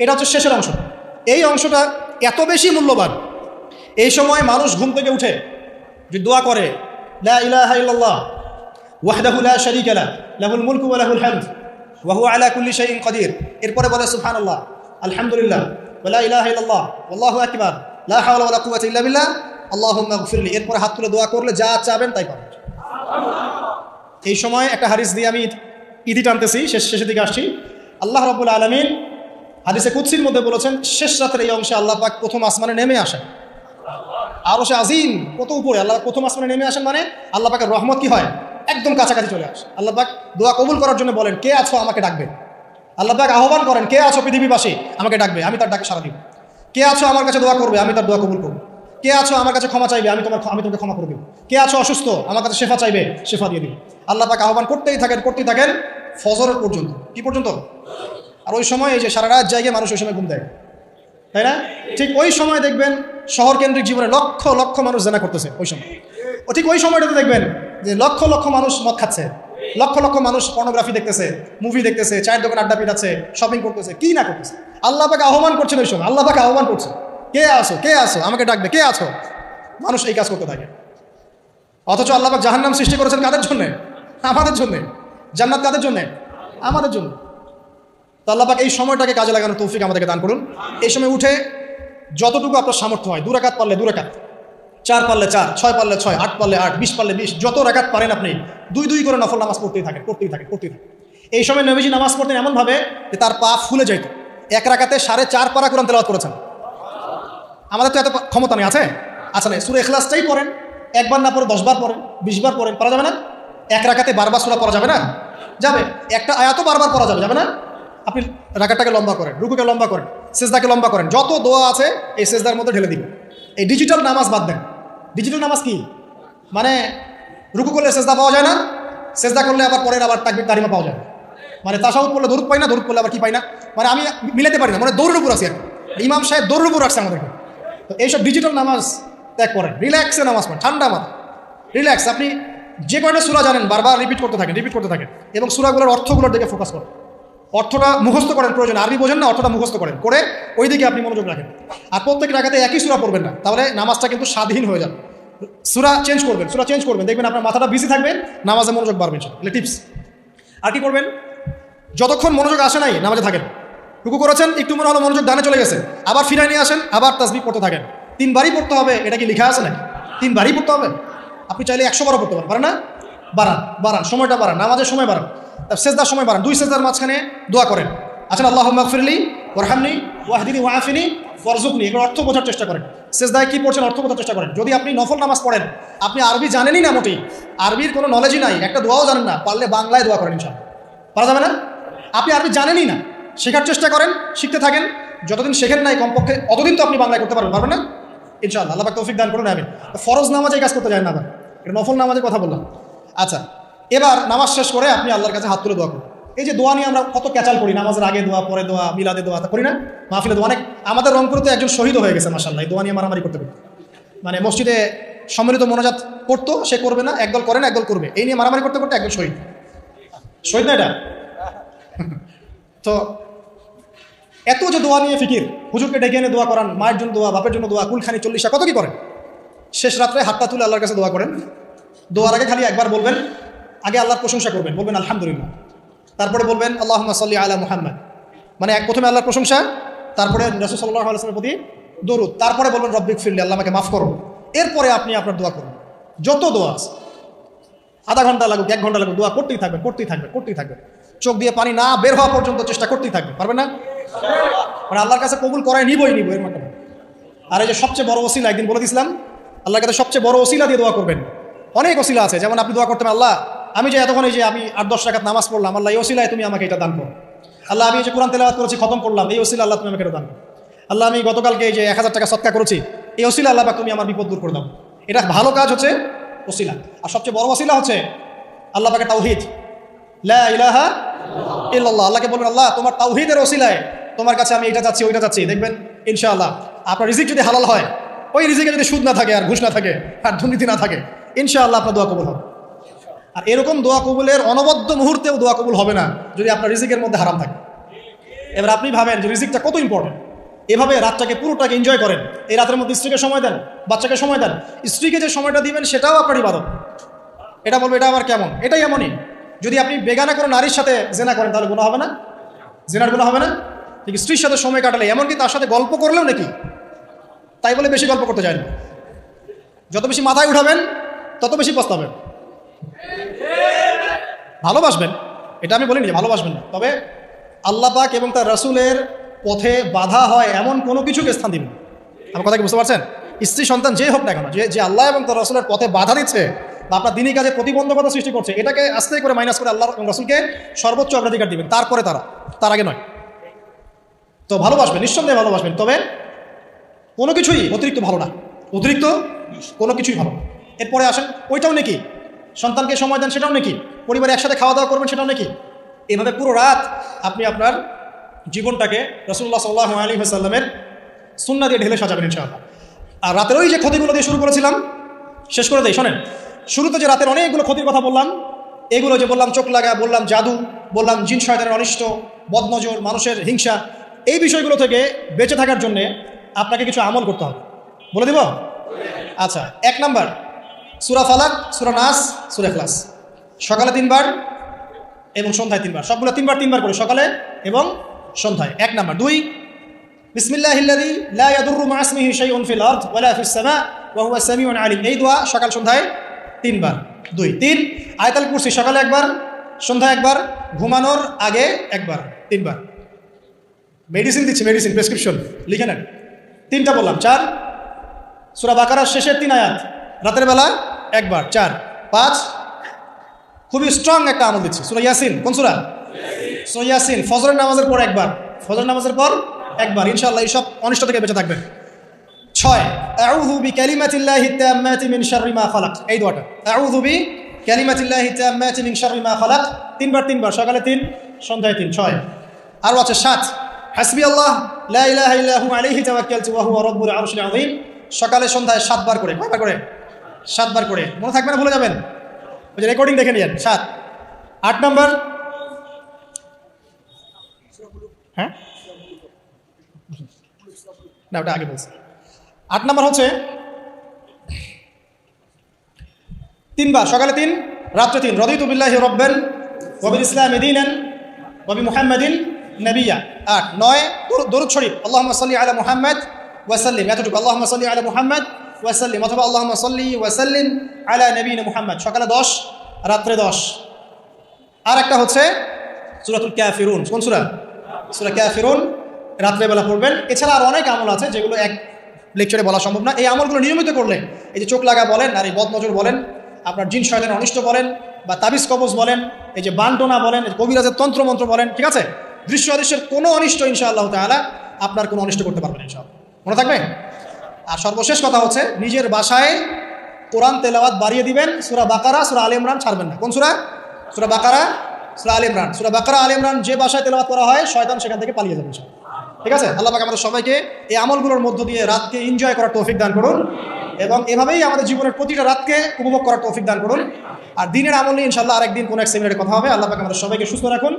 এটা হচ্ছে শেষের অংশ। এই অংশটা এত বেশি মূল্যবান। এই সময় মানুষ ঘুম থেকে উঠে যে দোয়া করে, লা ইলাহা ইল্লাল্লাহ ওয়াহদাহু লা শারীকা লাহু লাহুল মুলকু ওয়া লাহুল হামদ ওয়া হুয়া আলা কুল্লি শাইইন কাদির, এরপরে বলে সুবহানাল্লাহ আলহামদুলিল্লাহ, ওয়ালা ইলাহা ইল্লাল্লাহ, আল্লাহু আকবার, লা হাওলা ওয়ালা কুওয়াতা ইল্লা বিল্লাহ, আল্লাহুম্মা গফিরলি। এরপরে হাত তুলে দোয়া করলে যা চাবেন তাই পাবেন। এই সময় একটা হাদিস দিয়ে আমি ইতি টানতেছি, শেষের দিকে আসছি। আল্লাহ রাব্বুল আলামিন হাদিসে কুদসির মধ্যে বলেছেন, শেষ রাতের এই অংশে আল্লাহ পাক প্রথম আসমানে নেমে আসেন। আরশে আজিম কত উপরে, আল্লাহ প্রথম আসমানে নেমে আসেন মানে আল্লাহ পাকের রহমত কি হয়, একদম কাছাকাছি চলে আসে। আল্লাহ পাক দোয়া কবুল করার জন্য বলেন, কে আছো আমাকে ডাকবে। আল্লাহ পাক আহ্বান করেন, কে আছো পৃথিবীবাসী আমাকে ডাকবে, আমি তার ডাকে সাড়া দিব। কে আছো আমার কাছে দোয়া করবে, আমি তার দোয়া কবুল করবো। কে আছো আমার কাছে ক্ষমা চাইবে, আমি তোমাকে ক্ষমা করে দিব। কে আছো অসুস্থ, আমার কাছে শেফা চাইবে, শেফা দিয়ে দিব। আল্লাহ পাক আহ্বান করতেই থাকেন ফজরের পর্যন্ত। কি পর্যন্ত? আর ওই সময় এই যে সারা রাত জায়গায় মানুষ ওই সময় ঘুম দেয়, তাই না? ঠিক ওই সময় দেখবেন শহর কেন্দ্রিক জীবনে লক্ষ লক্ষ মানুষ জেনা করতেছে ওই সময়। ঠিক ওই সময়টাতে দেখবেন যে লক্ষ লক্ষ মানুষ মদ খাচ্ছে, লক্ষ লক্ষ মানুষ পর্নোগ্রাফি দেখতেছে, মুভি দেখতেছে, চায়ের দোকান আড্ডা পিটাচ্ছে, শপিং করতেছে, কি না করতেছে। আল্লাহ পাকে আহ্বান করছেন ওই সময়, আল্লাহ পাকে আহ্বান করছে, কে আছো আমাকে ডাকবে, কে আছো। মানুষ এই কাজ করতে থাকে। অথচ আল্লাহ পাক জাহান্নাম সৃষ্টি করেছেন কাদের জন্য? আমাদের জন্য। জান্নাত কাদের জন্য? আমাদের জন্য। তো আল্লাহ পাক এই সময়টাকে কাজে লাগানোর তৌফিক আমাদেরকে দান করুন। এই সময় উঠে যতটুকু আপনার সামর্থ্য হয়, 2 রাকাত পারলে 2 রাকাত, 4 পারলে 4, 6 পারলে 6, 8 পারলে 8, 20 পারলে 20, যত রাকাত পারেন আপনি 2 করে নফল নামাজ পড়তেই থাকেন। এই সময় নবীজি নামাজ পড়তেন এমনভাবে যে তার পা ফুলে যেত। 1 রাকাতে 4.5 পারা কোরআন তেলাওয়াত করেছেন। আমাদের তো এত ক্ষমতা নেই, আছে? আচ্ছা নেই, সূরা ইখলাসটাই পড়েন, 1 বার না পড়ে 10 বার পড়েন, 20 বার পড়েন, পারা যাবে না? 1 রাকাতে 12 বার সূরা পড়া যাবে না? যাবে। একটা আয়াতও বারবার পড়া যাবে না? আপনি রাকাতটাকে লম্বা করেন, রুকুকে লম্বা করেন, সেজদাকে লম্বা করেন, যত দোয়া আছে এই সেজদার মধ্যে ঢেলে দিবেন। এই ডিজিটাল নামাজ বাদ দেন। ডিজিটাল নামাজ কি মানে? রুকু করলে সেজদা পাওয়া যায় না, সেজদা করলে আবার পরের আবার তাকবীর তাহরিমা পাওয়া যায়। মানে তাশাহুদ পড়লে দরুদ পাই না, দরুদ পড়লে আবার কি পাই না, মানে আমি মিলাতে পারি না। মানে দৌড়ের উপর আছি আর ইমাম সাহেব দৌড়ের উপর রাখছে আমাদেরকে। তো এইসব ডিজিটাল নামাজ ত্যাগ করেন, রিল্যাক্সে নামাজ পড়েন, ঠান্ডা মাথা, রিল্যাক্স। আপনি যে কয়টা সূরা জানেন বারবার রিপিট করতে থাকেন এবং সূরাগুলোর অর্থগুলোর দিকে ফোকাস করেন। অর্থটা মুখস্থ করেন, প্রয়োজন আরবি বোঝেন না, অর্থটা মুখস্থ করেন, করে ওই দিকে আপনি মনোযোগ রাখেন। আর প্রত্যেক রাকাতে একই সূরা পড়বেন না, তাহলে নামাজটা কিন্তু স্বাধীন হয়ে যাবে। সূরা চেঞ্জ করবেন, দেখবেন আপনার মাথাটা বিজি থাকবে, নামাজে মনোযোগ বাড়বে। এটা টিপস। আর কি করবেন? যতক্ষণ মনোযোগ আসে নাই নামাজে থাকেন। রুকু করেছেন, একটু মনে হলো মনোযোগ ডানে চলে গেছে, আবার ফিরায় নিয়ে আসেন, আবার তাসবিহ পড়তে থাকেন। 3 বারই পড়তে হবে, এটা কি লেখা আছে নাকি? 3 বারই পড়তে হবে? আপনি চাইলে 100 বারও পড়তে পারেন না? বাড়ান, সময়টা বাড়ান, নামাজের সময় বাড়ান, সেজদার সময় বাড়ান। 2 সেজদার মাঝখানে দোয়া করেন, আচ্ছা আল্লাহুম্মা গফিরলি ওয়ারহামনি ওয়াহদিনি ওয়াআফিনি ওয়ারযুকনি। এগুলোর অর্থ বোঝার চেষ্টা করেন। সেজদায় কি পড়ছেন অর্থ বোঝার চেষ্টা করেন। যদি আপনি নফল নামাজ পড়েন, আপনি আরবি জানেনই না, মোটেই আরবির কোনো নলেজই নাই, একটা দোয়াও জানেন না, পারলে বাংলায় দোয়া করেন, ইনশাআল্লাহ পারা যাবে না? আপনি আরবি জানেনই না, শেখার চেষ্টা করেন, শিখতে থাকেন। যতদিন শেখেন নাই কমপক্ষে অতদিন তো আপনি বাংলায় করতে পারবেন না? ইনশাআল্লাহ। আল্লাহ পাক তৌফিক দান করুন, আমিন। ফরজ নামাজে এই কাজ করতে যায় না, আবার এটা নফল নামাজের কথা বললাম। আচ্ছা, এবার নামাজ শেষ করে আপনি আল্লাহর কাছে হাত তুলে দোয়া করুন। এই যে দোয়া নিয়ে আমরা কত ক্যাচাল করি, নামাজের আগে দোয়া, পরে দোয়া, মিলাদে দোয়া, তা করি না? মাহফিলে দোয়া। অনেক আমাদের রংপুরে একজন শহীদ হয়ে গেছে মাশাআল্লাহ, এই দোয়া নিয়ে মারামারি করতে করতে। মানে মসজিদে সম্মিলিত মোনাজাত করতো, সে করবে না, একদল করে না, একদল করবে, এই নিয়ে মারামারি করতে করতে একজন শহীদ না এটা? তো এত যে দোয়া নিয়ে ফিকির, হুজুরকে ডেকে এনে দোয়া করান, মায়ের জন্য দোয়া, বাপের জন্য দোয়া, কুলখানি 40 কত কি করেন। শেষ রাত্রে হাতটা তুলে আল্লাহর কাছে দোয়া করেন। দোয়ার আগে খালি একবার বলবেন, আগে আল্লাহর প্রশংসা করবেন, বলবেন আলহামদুলিল্লাহ, তারপরে বলবেন আল্লাহুম্মা সাল্লি আলা মুহাম্মাদ, মানে প্রথমে আল্লাহর প্রশংসা, তারপরে রাসূল সাল্লাল্লাহু আলাইহি ওয়াসাল্লামের প্রতি দরুদ, তারপরে বলবেন রব্বিক ফিরলি, আল্লাহ আমাকে মাফ করো। এরপরে আপনি আপনার দোয়া করুন, যত দোয়া আছে, আধা ঘন্টা লাগুক, 1 ঘন্টা লাগুক, দোয়া করতেই থাকবেন। চোখ দিয়ে পানি না বের হওয়া পর্যন্ত চেষ্টা করতেই থাকবেন, পারবেন না? মানে আল্লাহর কাছে কবুল করায় নিবই এর মতো। আর এই যে সবচেয়ে বড় ওসিলা, একদিন বলে দিয়েছিলাম, আল্লাহর কাছে সবচেয়ে বড় ওসিলা দিয়ে দোয়া করবেন। অনেক ওসিলা আছে, যেমন আপনি দোয়া করতেন, আল্লাহ আমি যে এতক্ষণ এই যে আমি 8-10 রাকাত নামাজ পড়লাম, আল্লাহ এই ওসিলায় তুমি আমাকে এটা দান করো। আল্লাহ আমি এই যে কোরআন তেলাওয়াত করেছি, খতম করলাম, এই ওসিলা আল্লাহ তুমি আমাকে এটা দান করো। আল্লাহ আমি গতকালকে এই যে 1000 টাকা সদকা করেছি, এই ওসিলা আল্লাহ পাক তুমি আমার বিপদ দূর করে দাও। এটা ভালো কাজ হচ্ছে ওসিলা। আর সবচেয়ে বড় ওসিলা হচ্ছে আল্লাহ পাকের তাওহীদ, লা ইলাহা ইল্লাল্লাহ। আল্লাহকে বলবেন, আল্লাহ তোমার তাওহীদের ওসিলায় তোমার কাছে আমি এটা চাচ্ছি, ওইটা চাচ্ছি। দেখবেন ইনশাআল্লাহ আপনার রিজিক যদি হালাল হয়, ওই রিজিকে যদি সুদ না থাকে, আর ঘুষ না থাকে, আর দুর্নীতি না থাকে, ইনশাআল্লাহ আপনার দোয়া কবুল হবে। আর এরকম দোয়া কবুলের অনবদ্য মুহূর্তেও দোয়া কবুল হবে না যদি আপনার রিজিকের মধ্যে হারাম থাকে। এবার আপনি ভাবেন যে রিজিকটা কত ইম্পর্টেন্ট। এভাবে রাতটাকে পুরোটাকে এনজয় করেন, এই রাতের মধ্যে স্ত্রীকে সময় দেন, বাচ্চাকে সময় দেন। স্ত্রীকে যে সময়টা দিবেন সেটাও আপনার ইবাদত। এটা বলবে এটা আবার কেমন, এটাই এমনই। যদি আপনি বেগানা কোনো নারীর সাথে জেনা করেন তাহলে গুনাহ হবে না? জেনার গুনাহ হবে না? স্ত্রীর সাথে সময় কাটালে, এমনকি তার সাথে গল্প করলেও নাকি, তাই বলে বেশি গল্প করতে যায় না। যত বেশি মাথায় উঠাবেন তত বেশি পস্তাবেন। ভালোবাসবেন, এটা আমি বলিনি যে ভালোবাসবেন না, তবে আল্লাহ পাক এবং তার রাসূলের পথে বাধা হয় এমন কোনো কিছুকে স্থান দিবেন। আমার কথা কি বুঝতে পারছেন? স্ত্রী সন্তান যে হোক না কেন, যে আল্লাহ এবং তার রাসূলের পথে বাধা দিচ্ছে বা আপনার দিনী কাজে প্রতিবন্ধকতা সৃষ্টি করছে, এটাকে আস্তে করে মাইনাস করে আল্লাহ এবং রাসূলকে সর্বোচ্চ অগ্রাধিকার দিবেন, তারপরে তার আগে নয়। তো ভালোবাসবেন, নিঃসন্দেহে ভালোবাসবেন, তবে কোনো কিছুই অতিরিক্ত ভালো না, অতিরিক্ত কোনো কিছুই ভালো না। এরপরে আসেন, ওইটাও নাকি সন্তানকে সময় দেন, সেটাও নাকি পরিবারে একসাথে খাওয়া দাওয়া করবেন, সেটাও নাকি। এভাবে পুরো রাত আপনি আপনার জীবনটাকে রাসূলুল্লাহ সাল্লাল্লাহু আলাইহি ওয়াসাল্লামের সুন্নাহ দিয়ে ঢেলে সাজাবেন ইনশাআল্লাহ। আর রাতের ওই যে ক্ষতিগুলো দিয়ে শুরু করেছিলাম, শেষ করে দেই। শোনেন, শুরুতে যে রাতের অনেকগুলো ক্ষতির কথা বললাম, এগুলো যে বললাম চোখ লাগা, বললাম জাদু, বললাম জিন শয়তানের অনিষ্ট, বদনজর, মানুষের হিংসা, এই বিষয়গুলো থেকে বেঁচে থাকার জন্যে আপনাকে কিছু আমল করতে হবে। বলে দিব? আচ্ছা, 1 নাম্বার সূরা ফালাক, সূরা নাস, সূরা ইখলাস, সকালে 3 বার এবং সন্ধ্যায় 3 বার, সবগুলো 3 বার করে সকালে এবং সন্ধ্যায়। 1 নাম্বার। 2, বিসমিল্লাহিল্লাযী লা ইয়াদুররু মা ইসমিহি শাইউন ফিল আরদ ওয়ালা ফিস সামা ওয়া হুয়া সামিউন আলিম, এই দোয়া সকাল সন্ধ্যায় 3 বার। 2, 3 আয়াতুল কুরসি, সকালে 1 বার, সন্ধ্যায় 1 বার, ঘুমানোর আগে 1 বার, 3 বার। মেডিসিন দিচ্ছি, মেডিসিন, প্রেসক্রিপশন লিখে নেন। 3টা বললাম। 4 সূরা বাকারার শেষের 3 আয়াত রাতের বেলা 1 বার। 4, 5 খুবই স্ট্রং একটা আমল দিচ্ছি, সূরা ইয়াসিন। কোন সূরা? সূরা ইয়াসিন। ফজরের নামাজের পর 1 বার, ফজরের নামাজের পর 1 বার, ইনশাআল্লাহ এইসব অনিষ্ট থেকে বেঁচে থাকবেন। 6 আউযু বিকালিমাতিল্লাহি তাম্মাতি মিন শাররি মা খালাক, এই দোয়াটা, আউযু বিকালিমাতিল্লাহি তাম্মাতি মিন শাররি মা খালাক, 3 বার, সকালে 3, সন্ধ্যায় 3। 6 আরও আছে 7 হাসবি আল্লাহ লা ইলাহা ইল্লা হু আলাইহি তাওয়াক্কালতু ওয়া হুয়া রাব্বুল আরশিল আযীম, সকালে সন্ধ্যায় 7 বার করে। কয়বার করে? 7 বার করে। মনে থাকবে না, ভুলে যাবেন, ওই যে রেকর্ডিং দেখে নিয়েন। 7। 8 নাম্বার, হ্যাঁ না ওটা আগে বলছি। 8 নাম্বার হচ্ছে 3 বার, সকালে 3, রাত্রে 3। রদিতু বিল্লাহি রাব্বান ওয়া বিল ইসলামি দীনান ওয়া বি মুহাম্মাদিন নবিয়্যা। 8। 9 দরুদ শরীফ, আল্লাহুম্মা সাল্লি আলা মুহাম্মাদ ওয়া সাল্লিম, এতটুকু, আল্লাহুম্মা সাল্লি আলা মুহাম্মাদ ওয়া সাল্লিম, অথবা আল্লাহুম্মা সাল্লি ওয়া সাল্লিম আলা নবিয়িনা মুহাম্মাদ, সকালে 10, রাত্রে 10। আর একটা হচ্ছে সূরাতুল কাফিরুন। কোন সূরা? সূরা কাফিরুন, রাত্রেবেলা পড়বেন। এছাড়া আর অনেক আমল আছে যেগুলো এক লেকচারে বলা সম্ভব না। এই আমলগুলো নিয়মিত করলে, এই যে চোখ লাগা বলেন, আর এই বদনজর বলেন, আপনার জিন শয়তানের অনিষ্ট বলেন, বা তাবিজ কবজ বলেন, এই যে বানটোনা বলেন, কবিরাজের তন্ত্রমন্ত্র বলেন, ঠিক আছে, দৃশ্য অদৃশ্যের কোনো অনিষ্ট ইনশাআল্লাহ তাআলা আপনার কোনো অনিষ্ট করতে পারবেন ইনশাআল্লাহ। মনে থাকবে? আর সর্বশেষ কথা হচ্ছে, নিজের বাসায় কোরআন তেলাওয়াত বাড়িয়ে দিবেন। সূরা বাকারা, সূরা আলে ইমরান ছাড়বেন না। কোন সূরা? সূরা বাকারা, সূরা আলে ইমরান। সূরা বাকারা, আলে ইমরান যে বাসায় তেলাওয়াত করা হয়, শয়তান সেখান থেকে পালিয়ে যাবে ইনশাআল্লাহ। ঠিক আছে? আল্লাহ পাক আমাদের সবাইকে এই আমলগুলোর মধ্য দিয়ে রাতকে এনজয় করার তৌফিক দান করুন, এবং এভাবেই আমাদের জীবনের প্রতিটা রাতকে উপভোগ করার তৌফিক দান করুন। আর দিনের আমল নিয়ে ইনশাআল্লাহ আরেকদিন কোনো এক সেমিনারে কথা হবে। আল্লাহ পাক আমাদের সবাইকে সুস্থ রাখুন।